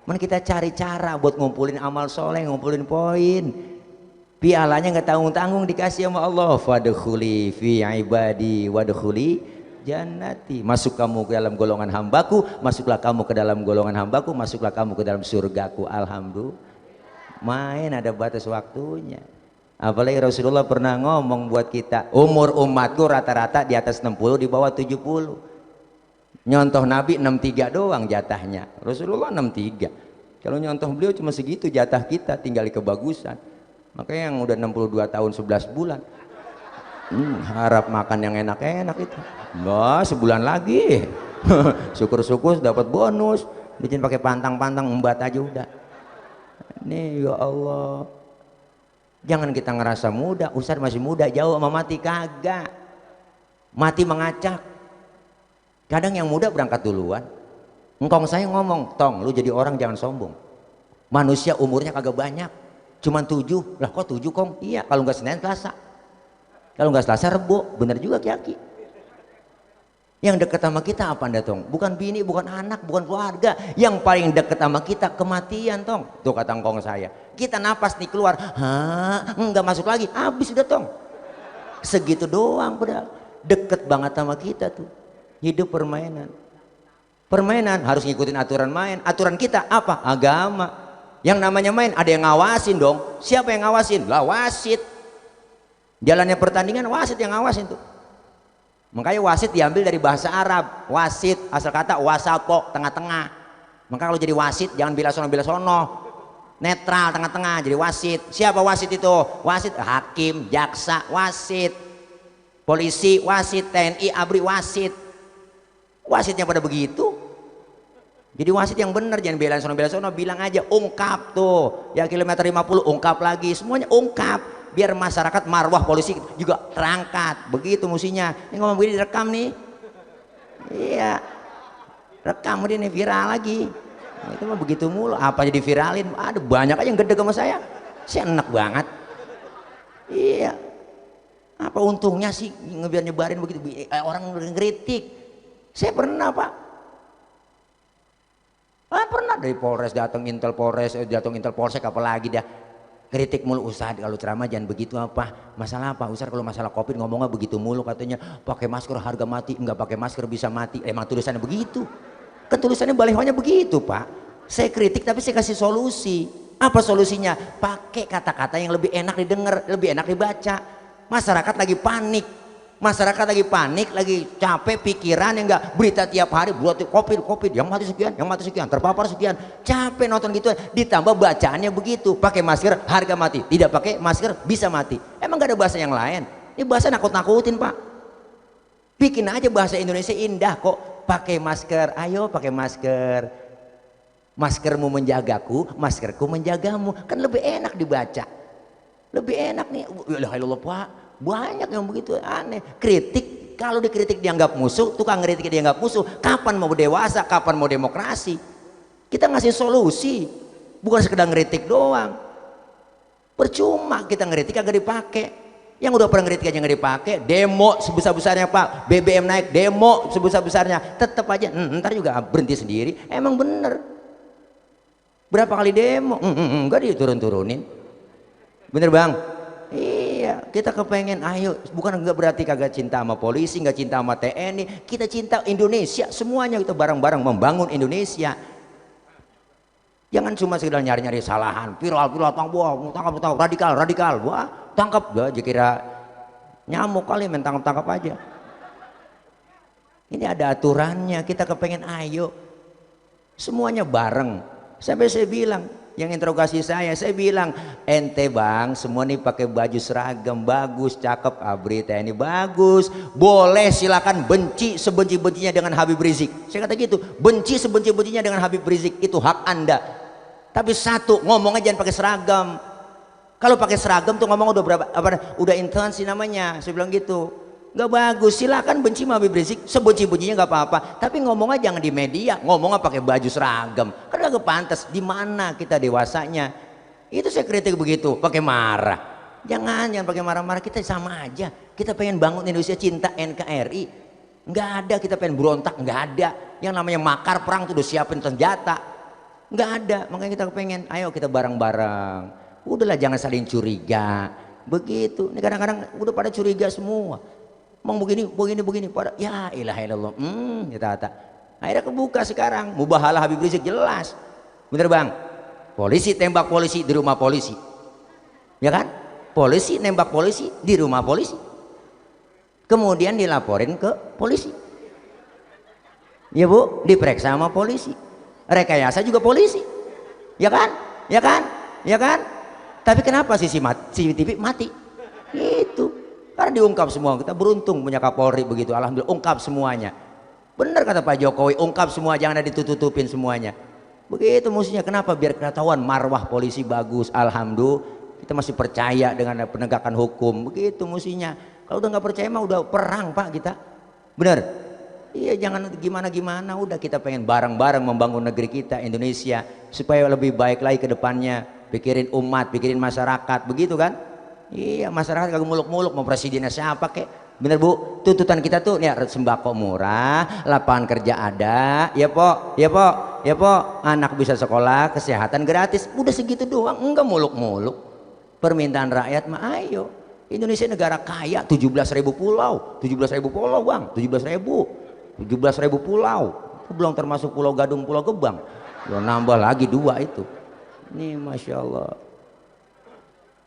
Mana kita cari cara buat ngumpulin amal soleh, ngumpulin poin. Pialanya nggak tanggung-tanggung dikasih sama Allah. Fadkhuli fi ibadi wadkhuli jannati. Masuk kamu ke dalam golongan hambaku, masuklah kamu ke dalam golongan hambaku, masuklah kamu ke dalam surgaku. Alhamdulillah. Main ada batas waktunya. Apalagi Rasulullah pernah ngomong buat kita, umur umatku rata-rata di atas 60, di bawah 70. Nyontoh Nabi 63 doang jatahnya, Rasulullah 63. Kalau nyontoh beliau cuma segitu jatah kita, tinggal di kebagusan. Makanya yang udah 62 tahun 11 bulan harap makan yang enak-enak itu. Enggak, sebulan lagi. Syukur-syukur dapat bonus, bikin pakai pantang-pantang embat aja udah. Nih ya Allah, jangan kita ngerasa muda. Ustaz masih muda, jauh sama mati. Kagak, mati mengacak. Kadang yang muda berangkat duluan. Engkong saya ngomong, Tong lu jadi orang jangan sombong, manusia umurnya kagak banyak, cuman 7. Lah kok 7 Kong? Iya, kalau nggak Senin Selasa, kalau nggak Selasa Rebo. Bener juga Ki. Yang deket sama kita apa anda Tong? Bukan bini, bukan anak, bukan keluarga. Yang paling deket sama kita kematian Tong. Tuh kata engkong saya, kita napas nih keluar, nggak masuk lagi, habis udah Tong. Segitu doang padahal deket banget sama kita tuh. Hidup permainan. Permainan harus ngikutin aturan main. Aturan kita apa? Agama. Yang namanya main ada yang ngawasin dong. Siapa yang ngawasin? Lah wasit. Jalannya pertandingan wasit yang ngawasin tuh. Makanya wasit diambil dari bahasa Arab. Wasit asal kata wasapo, tengah-tengah. Maka kalau jadi wasit jangan bila sono, netral, tengah-tengah, jadi wasit. Siapa wasit itu? Wasit hakim, jaksa, wasit. Polisi wasit, TNI, ABRI wasit. Wasitnya pada begitu. Jadi wasit yang benar, jangan bela sono, bilang aja ungkap tuh. Ya kilometer 50 ungkap lagi, semuanya ungkap. Biar masyarakat marwah polisi juga terangkat. Begitu musinya. Ini ngomong begini direkam nih. Iya. Rekam ini viral lagi. Nah, itu mah begitu mulu. Apa jadi viralin? Ada banyak aja yang gede sama saya. Saya enak banget. Iya. Apa untungnya sih biar nyebarin begitu? Orang ngeritik. Saya pernah Pak. Pernah dari Polres datang Intel Polres, datang Intel Polsek apalagi dah. Kritik mulu, Ustaz kalau ceramah jangan begitu apa. Masalah apa Ustaz kalau masalah Covid ngomongnya begitu mulu katanya. Pakai masker harga mati, enggak pakai masker bisa mati. Emang tulisannya begitu. Kan tulisannya balihonya begitu Pak. Saya kritik tapi saya kasih solusi. Apa solusinya? Pakai kata-kata yang lebih enak didengar, lebih enak dibaca. Masyarakat lagi panik. Masyarakat lagi panik, lagi capek pikiran yang enggak berita tiap hari buat covid yang mati sekian, terpapar sekian, capek nonton gitu. Ditambah bacaannya begitu, pakai masker harga mati, tidak pakai masker bisa mati. Emang gak ada bahasa yang lain? Ini bahasa nakut-nakutin Pak. Bikin aja bahasa Indonesia indah kok. Pakai masker, ayo pakai masker. Maskermu menjagaku, maskerku menjagamu, kan lebih enak dibaca, lebih enak nih. Ya Allah Pak. Banyak yang begitu aneh. Kritik, kalau dikritik dianggap musuh, tukang kritik dianggap musuh. Kapan mau dewasa, kapan mau demokrasi? Kita ngasih solusi, bukan sekedar ngeritik doang. Percuma kita ngeritik kagak dipakai. Yang udah pernah ngeritik aja nggak dipakai. Demo sebesar-besarnya Pak, BBM naik, demo sebesar-besarnya, tetap aja ntar juga berhenti sendiri. Emang bener. Berapa kali demo? Enggak diturun-turunin. Bener Bang? Iya, kita kepengen ayo, bukan enggak berarti kagak cinta sama polisi, enggak cinta sama TNI, kita cinta Indonesia, semuanya kita bareng-bareng membangun Indonesia. Jangan cuma sekedar nyari-nyari kesalahan, viral tangkap radikal, wah tangkap, aja kira nyamuk kali main tangkap aja. Ini ada aturannya, kita kepengen ayo, semuanya bareng. Sampai saya bilang, yang interogasi saya bilang, ente Bang semua nih pakai baju seragam bagus, cakep, ABRI TNI bagus, boleh silakan benci sebenci-bencinya dengan Habib Rizik. Saya kata gitu, benci sebenci-bencinya dengan Habib Rizik, itu hak Anda. Tapi satu, ngomongnya jangan pakai seragam. Kalau pakai seragam tuh ngomong udah berapa, udah intoleransi namanya. Saya bilang gitu. Gak bagus, silakan benci sama Habib Rizik sebenci-bencinya gak apa-apa, tapi ngomongnya jangan di media, ngomongnya pakai baju seragam, kan gak pantas. Di mana kita dewasanya? Itu saya kritik begitu, pakai marah. Jangan pakai marah-marah, kita sama aja. Kita pengen bangun Indonesia, cinta NKRI. Nggak ada kita pengen berontak, nggak ada. Yang namanya makar perang tuh udah siapin senjata, nggak ada. Makanya kita pengen, ayo kita bareng-bareng. Udahlah jangan saling curiga. Begitu. Ini kadang-kadang udah pada curiga semua. Mau begini pada ya ilaha illallah. Akhirnya kebuka sekarang mubahalah Habib Rizik jelas. Bener Bang? polisi tembak polisi di rumah polisi, ya kan? Polisi nembak polisi di rumah polisi, kemudian dilaporin ke polisi, ya Bu, diperiksa sama polisi, rekayasa juga polisi, ya kan? Ya kan? Ya kan? Tapi kenapa CCTV mati? Itu karena diungkap semua. Kita beruntung punya Kapolri begitu, alhamdulillah ungkap semuanya. Benar kata Pak Jokowi, ungkap semua, jangan ada ditutupin semuanya. Begitu mestinya. Kenapa? Biar ketahuan marwah polisi bagus. Alhamdulillah kita masih percaya dengan penegakan hukum. Begitu mestinya. Kalau udah nggak percaya mah udah perang Pak kita. Bener? Iya, jangan gimana-gimana. Udah, kita pengen bareng-bareng membangun negeri kita Indonesia supaya lebih baik lagi ke depannya. Pikirin umat, pikirin masyarakat, begitu kan? Iya, masyarakat kagak muluk-muluk mau presidennya siapa kek. Bener Bu, tuntutan kita tuh nih, sembako murah, lapangan kerja ada, ya Po, ya Po, ya Po, anak bisa sekolah, kesehatan gratis, udah segitu doang, enggak muluk-muluk. Permintaan rakyat mah ayo. Indonesia negara kaya, 17.000 pulau, 17.000 pulau Bang, 17.000 pulau, belum termasuk Pulau Gadung, Pulau Gebang, belum nambah lagi 2 itu. Ini Masya Allah.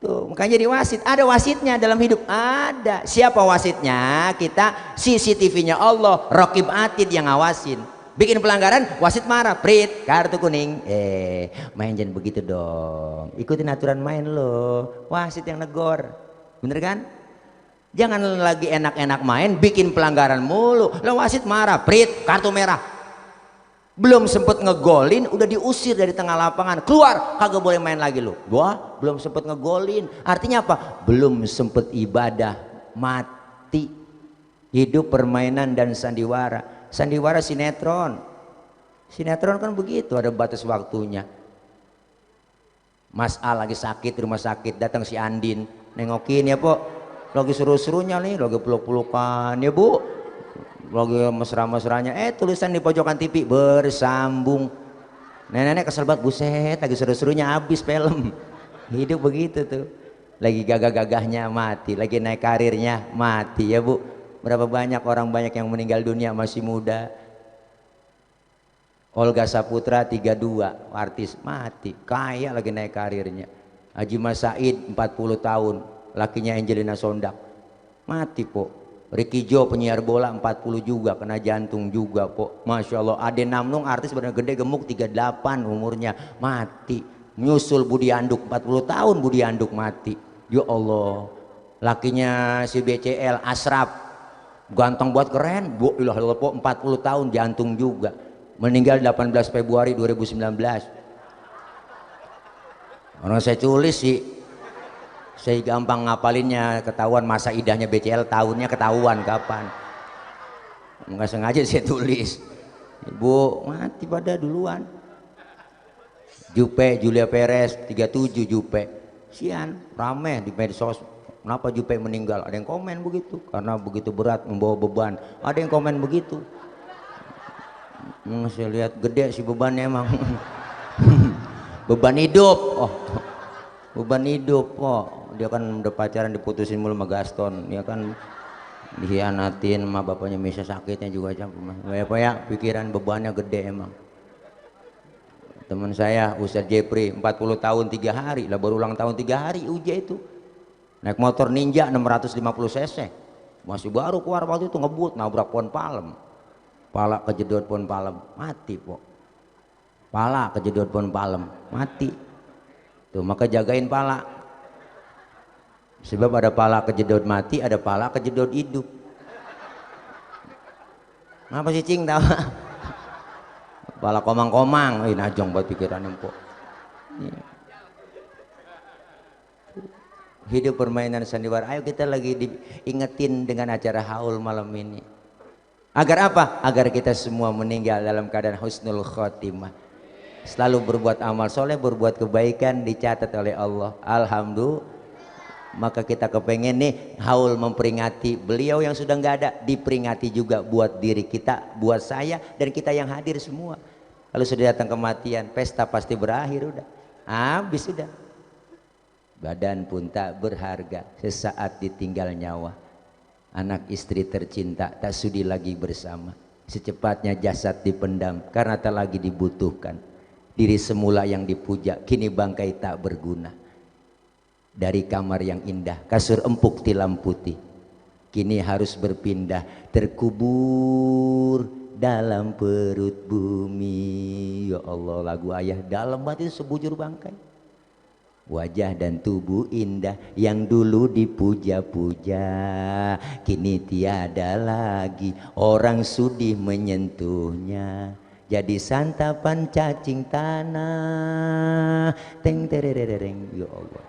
Tuh, makanya jadi wasit. Ada wasitnya dalam hidup, ada. Siapa wasitnya? Kita. CCTV-nya Allah, Raqib Atid yang ngawasin. Bikin pelanggaran, wasit marah, prit, kartu kuning. Main jangan begitu dong. Ikutin aturan main lo. Wasit yang negor. Bener kan? Jangan lagi enak-enak main, bikin pelanggaran mulu. Lo wasit marah, prit, kartu merah. Belum sempet ngegolin udah diusir dari tengah lapangan, keluar, kagak boleh main lagi lu. Wah, belum sempet ngegolin, artinya apa? Belum sempet ibadah, mati. Hidup permainan dan sandiwara. Sandiwara sinetron kan begitu, ada batas waktunya. Mas A lagi sakit di rumah sakit, datang si Andin nengokin, ya Po, lagi seru-serunya nih, lagi peluk-pelukan, ya Bu, lagi mesra-mesranya, tulisan di pojokan TV bersambung. Nenek-nenek kesel banget, buset, lagi seru-serunya habis film. Hidup begitu tuh, lagi gagah-gagahnya mati, lagi naik karirnya mati, ya Bu. Berapa banyak orang banyak yang meninggal dunia masih muda. Olga Saputra 32, artis mati, kaya lagi naik karirnya. Haji Mas Said 40 tahun, lakinya Angelina Sondak mati Po. Ricky Jo penyiar bola 40 juga, kena jantung juga Po. Masya Allah. Ade Namnung artis benar gede, gemuk, 38 umurnya, mati. Nyusul Budi Anduk 40 tahun, Budi Anduk mati. Ya Allah. Lakinya si BCL Asraf, ganteng buat keren, Bu ilah Po, 40 tahun, jantung juga, meninggal 18 Februari 2019. Orang saya tulis sih, saya gampang ngapalinnya, ketahuan masa idahnya BCL, tahunnya ketahuan kapan. Nggak sengaja saya tulis. Ibu mati pada duluan. Jupe Julia Perez 37 Jupe. Sian rame di medsos. Kenapa Jupe meninggal? Ada yang komen begitu, karena begitu berat membawa beban. Ada yang komen begitu. Saya lihat gede sih bebannya emang. Beban hidup. Oh, beban hidup. Oh, dia kan udah pacaran diputusin mulu sama Gaston, dia kan dihianatin sama bapaknya, Misha sakitnya juga ya pikiran bebannya gede emang. Teman saya Ustadz Jepri 40 tahun 3 hari lah, baru ulang tahun 3 hari uja itu, naik motor Ninja 650 cc, masih baru keluar waktu itu, ngebut nabrak pohon palem, pala kejedot pohon palem, mati Po. Pala kejedot pohon palem, mati tuh. Maka jagain pala, sebab ada pala kejedot mati, ada pala kejedot hidup. Ngapa sih Cing tahu? Pala komang-komang, najong buat pikiran empuk. Hidup permainan sandiwara. Ayo kita lagi diingetin dengan acara haul malam ini. Agar apa? Agar kita semua meninggal dalam keadaan husnul khotimah. Selalu berbuat amal soleh, berbuat kebaikan, dicatat oleh Allah. Alhamdulillah. Maka kita kepengen nih haul memperingati beliau yang sudah nggak ada, diperingati juga buat diri kita, buat saya dan kita yang hadir semua. Kalau sudah datang kematian, pesta pasti berakhir, udah habis, sudah. Badan pun tak berharga, sesaat ditinggal nyawa. Anak istri tercinta tak sudi lagi bersama, secepatnya jasad dipendam karena tak lagi dibutuhkan. Diri semula yang dipuja, kini bangkai tak berguna. Dari kamar yang indah, kasur empuk tilam putih, kini harus berpindah, terkubur dalam perut bumi. Ya Allah, lagu ayah dalam banget itu, sebujur bangkai. Wajah dan tubuh indah yang dulu dipuja-puja, kini tiada lagi orang sudi menyentuhnya. Jadi santapan cacing tanah, teng terereng, ya Allah.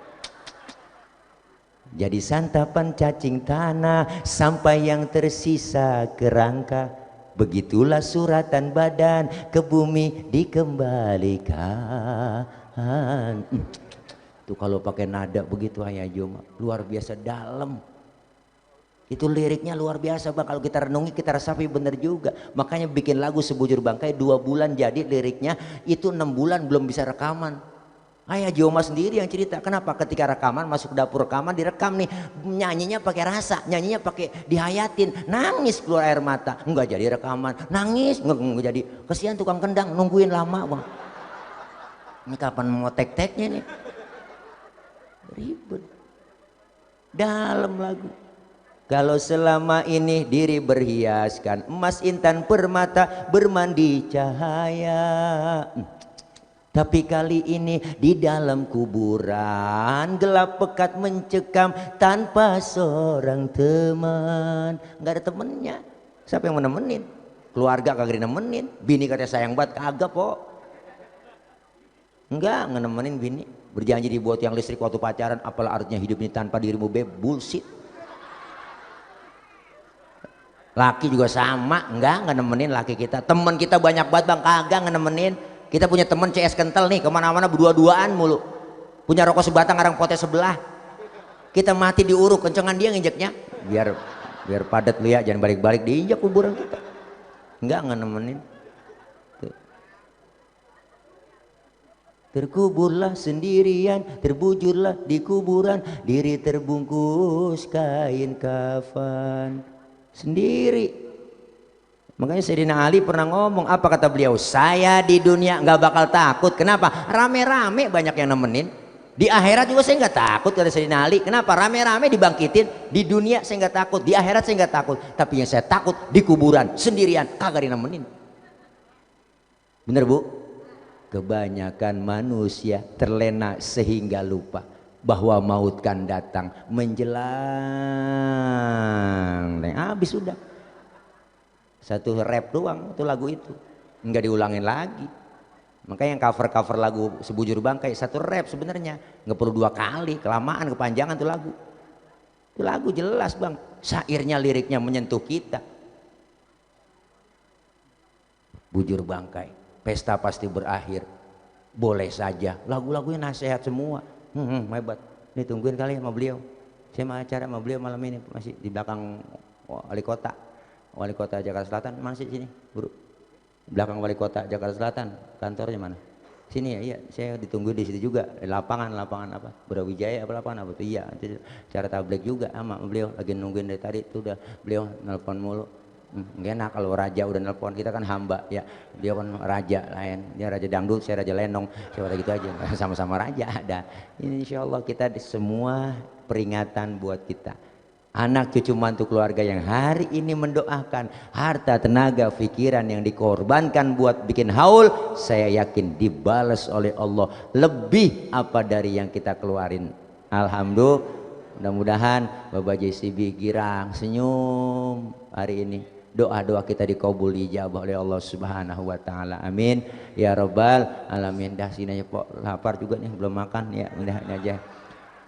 Jadi santapan cacing tanah sampai yang tersisa kerangka. Begitulah suratan badan ke bumi dikembalikan. Tuh kalau pakai nada begitu Ayah Joma, luar biasa dalam. Itu liriknya luar biasa Bang, kalau kita renungi kita resapi bener juga. Makanya bikin lagu Sebujur Bangkai 2 bulan jadi liriknya, itu 6 bulan belum bisa rekaman. Ayah Joma sendiri yang cerita, kenapa ketika rekaman, masuk dapur rekaman, direkam nih, nyanyinya pakai rasa, nyanyinya pakai dihayatin, nangis keluar air mata, enggak jadi rekaman, nangis enggak jadi. Kesian tukang kendang nungguin lama Bang, ini kapan mau tek-teknya nih, ribet. Dalam lagu, kalau selama ini diri berhiaskan emas intan permata bermandi cahaya, tapi kali ini di dalam kuburan gelap pekat mencekam tanpa seorang teman. Nggak ada temennya, siapa yang menemenin? Keluarga kagak nemenin, bini katanya sayang banget, kagak po, enggak nemenin bini. Berjanji dibuat yang listrik waktu pacaran, apalah artinya hidup ini tanpa dirimu beb, bullshit. Laki juga sama, enggak nemenin laki kita. Temen kita banyak banget Bang, kagak nemenin. Kita punya temen CS kental nih, kemana-mana berdua-duaan mulu. Punya rokok sebatang arang potes sebelah. Kita mati diuruk, kencengan dia nginjeknya. Biar padat lu ya, jangan balik-balik diinjak kuburan kita. Enggak nemenin. Tuh. Terkuburlah sendirian, terbujurlah di kuburan, diri terbungkus kain kafan sendiri. Makanya Sayyidina Ali pernah ngomong, apa kata beliau, saya di dunia nggak bakal takut. Kenapa? Rame-rame banyak yang nemenin. Di akhirat juga saya nggak takut, kata Sayyidina Ali. Kenapa? Rame-rame dibangkitin. Di dunia saya nggak takut, di akhirat saya nggak takut, tapi yang saya takut di kuburan sendirian, kagak nemenin. Bener Bu? Kebanyakan manusia terlena sehingga lupa bahwa maut kan datang menjelang. Habis sudah. Satu rap doang itu lagu itu, nggak diulangin lagi. Makanya yang cover lagu Sebujur Bangkai satu rap sebenarnya, nggak perlu 2 kali, kelamaan kepanjangan tuh lagu. Itu lagu jelas Bang, syairnya liriknya menyentuh kita. Bujur Bangkai, pesta pasti berakhir, boleh saja. Lagu-lagunya nasihat semua. Hebat. Nih tungguin kali sama beliau. Saya mau acara sama beliau malam ini, masih di belakang Wali Kota Jakarta Selatan. Mana sih sini, Bro? Belakang Wali Kota Jakarta Selatan. Kantornya mana? Sini ya, iya. Saya ditunggu di situ juga. Lapangan apa? Brawijaya apa lapangan apa tuh? Iya. Cara tablik juga sama beliau. Lagi nungguin dari tadi. Itu udah beliau nelpon mulu. Gak enak kalau raja udah nelpon, kita kan hamba ya. Dia kan raja lain. Dia raja dangdut, saya raja lenong. Saya gitu aja. Sama-sama raja ada. Ini insya Allah kita semua peringatan buat kita. Anak cucu mantu keluarga yang hari ini mendoakan, harta tenaga pikiran yang dikorbankan buat bikin haul, saya yakin dibalas oleh Allah lebih apa dari yang kita keluarin. Alhamdulillah. Mudah-mudahan Bapak JCB girang senyum hari ini, doa-doa kita dikabul ijabah oleh Allah Subhanahu wa taala. Amin ya rabbal alamin. Dah sini aja Pok, lapar juga nih belum makan ya, udah aja.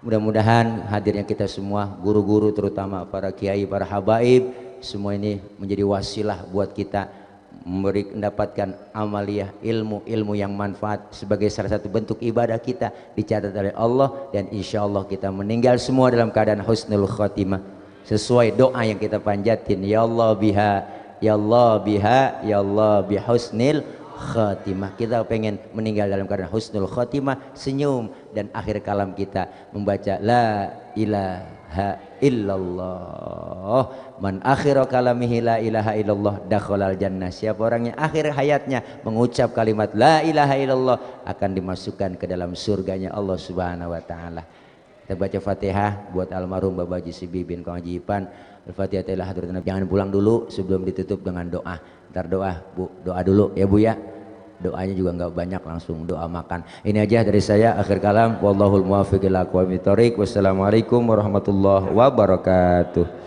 Mudah-mudahan hadirnya kita semua, guru-guru terutama para kiai, para habaib, semua ini menjadi wasilah buat kita mendapatkan amaliyah ilmu yang manfaat sebagai salah satu bentuk ibadah kita dicatat oleh Allah, dan insya Allah kita meninggal semua dalam keadaan husnul khotimah sesuai doa yang kita panjatin, ya Allah biha, ya Allah biha, ya Allah bihusnil khatimah. Kita pengen meninggal dalam keadaan husnul khatimah, senyum, dan akhir kalam kita membaca la ilaha illallah. Man akhiru kalamihi la ilaha illallah dakhalal jannah. Siapa orangnya akhir hayatnya mengucap kalimat la ilaha illallah akan dimasukkan ke dalam surganya Allah Subhanahu wa taala. Kita baca Fatihah buat almarhum Bapak Haji Sibi bin Kang Haji Ipan. Al-Fatihah ila hadratin. Jangan pulang dulu sebelum ditutup dengan doa. Ntar doa, Bu, doa dulu ya Bu ya. Doanya juga nggak banyak, langsung doa makan. Ini aja dari saya, akhir kalam. Wallahul muwaffiq ila aqwamit thoriq. Wassalamualaikum warahmatullahi wabarakatuh.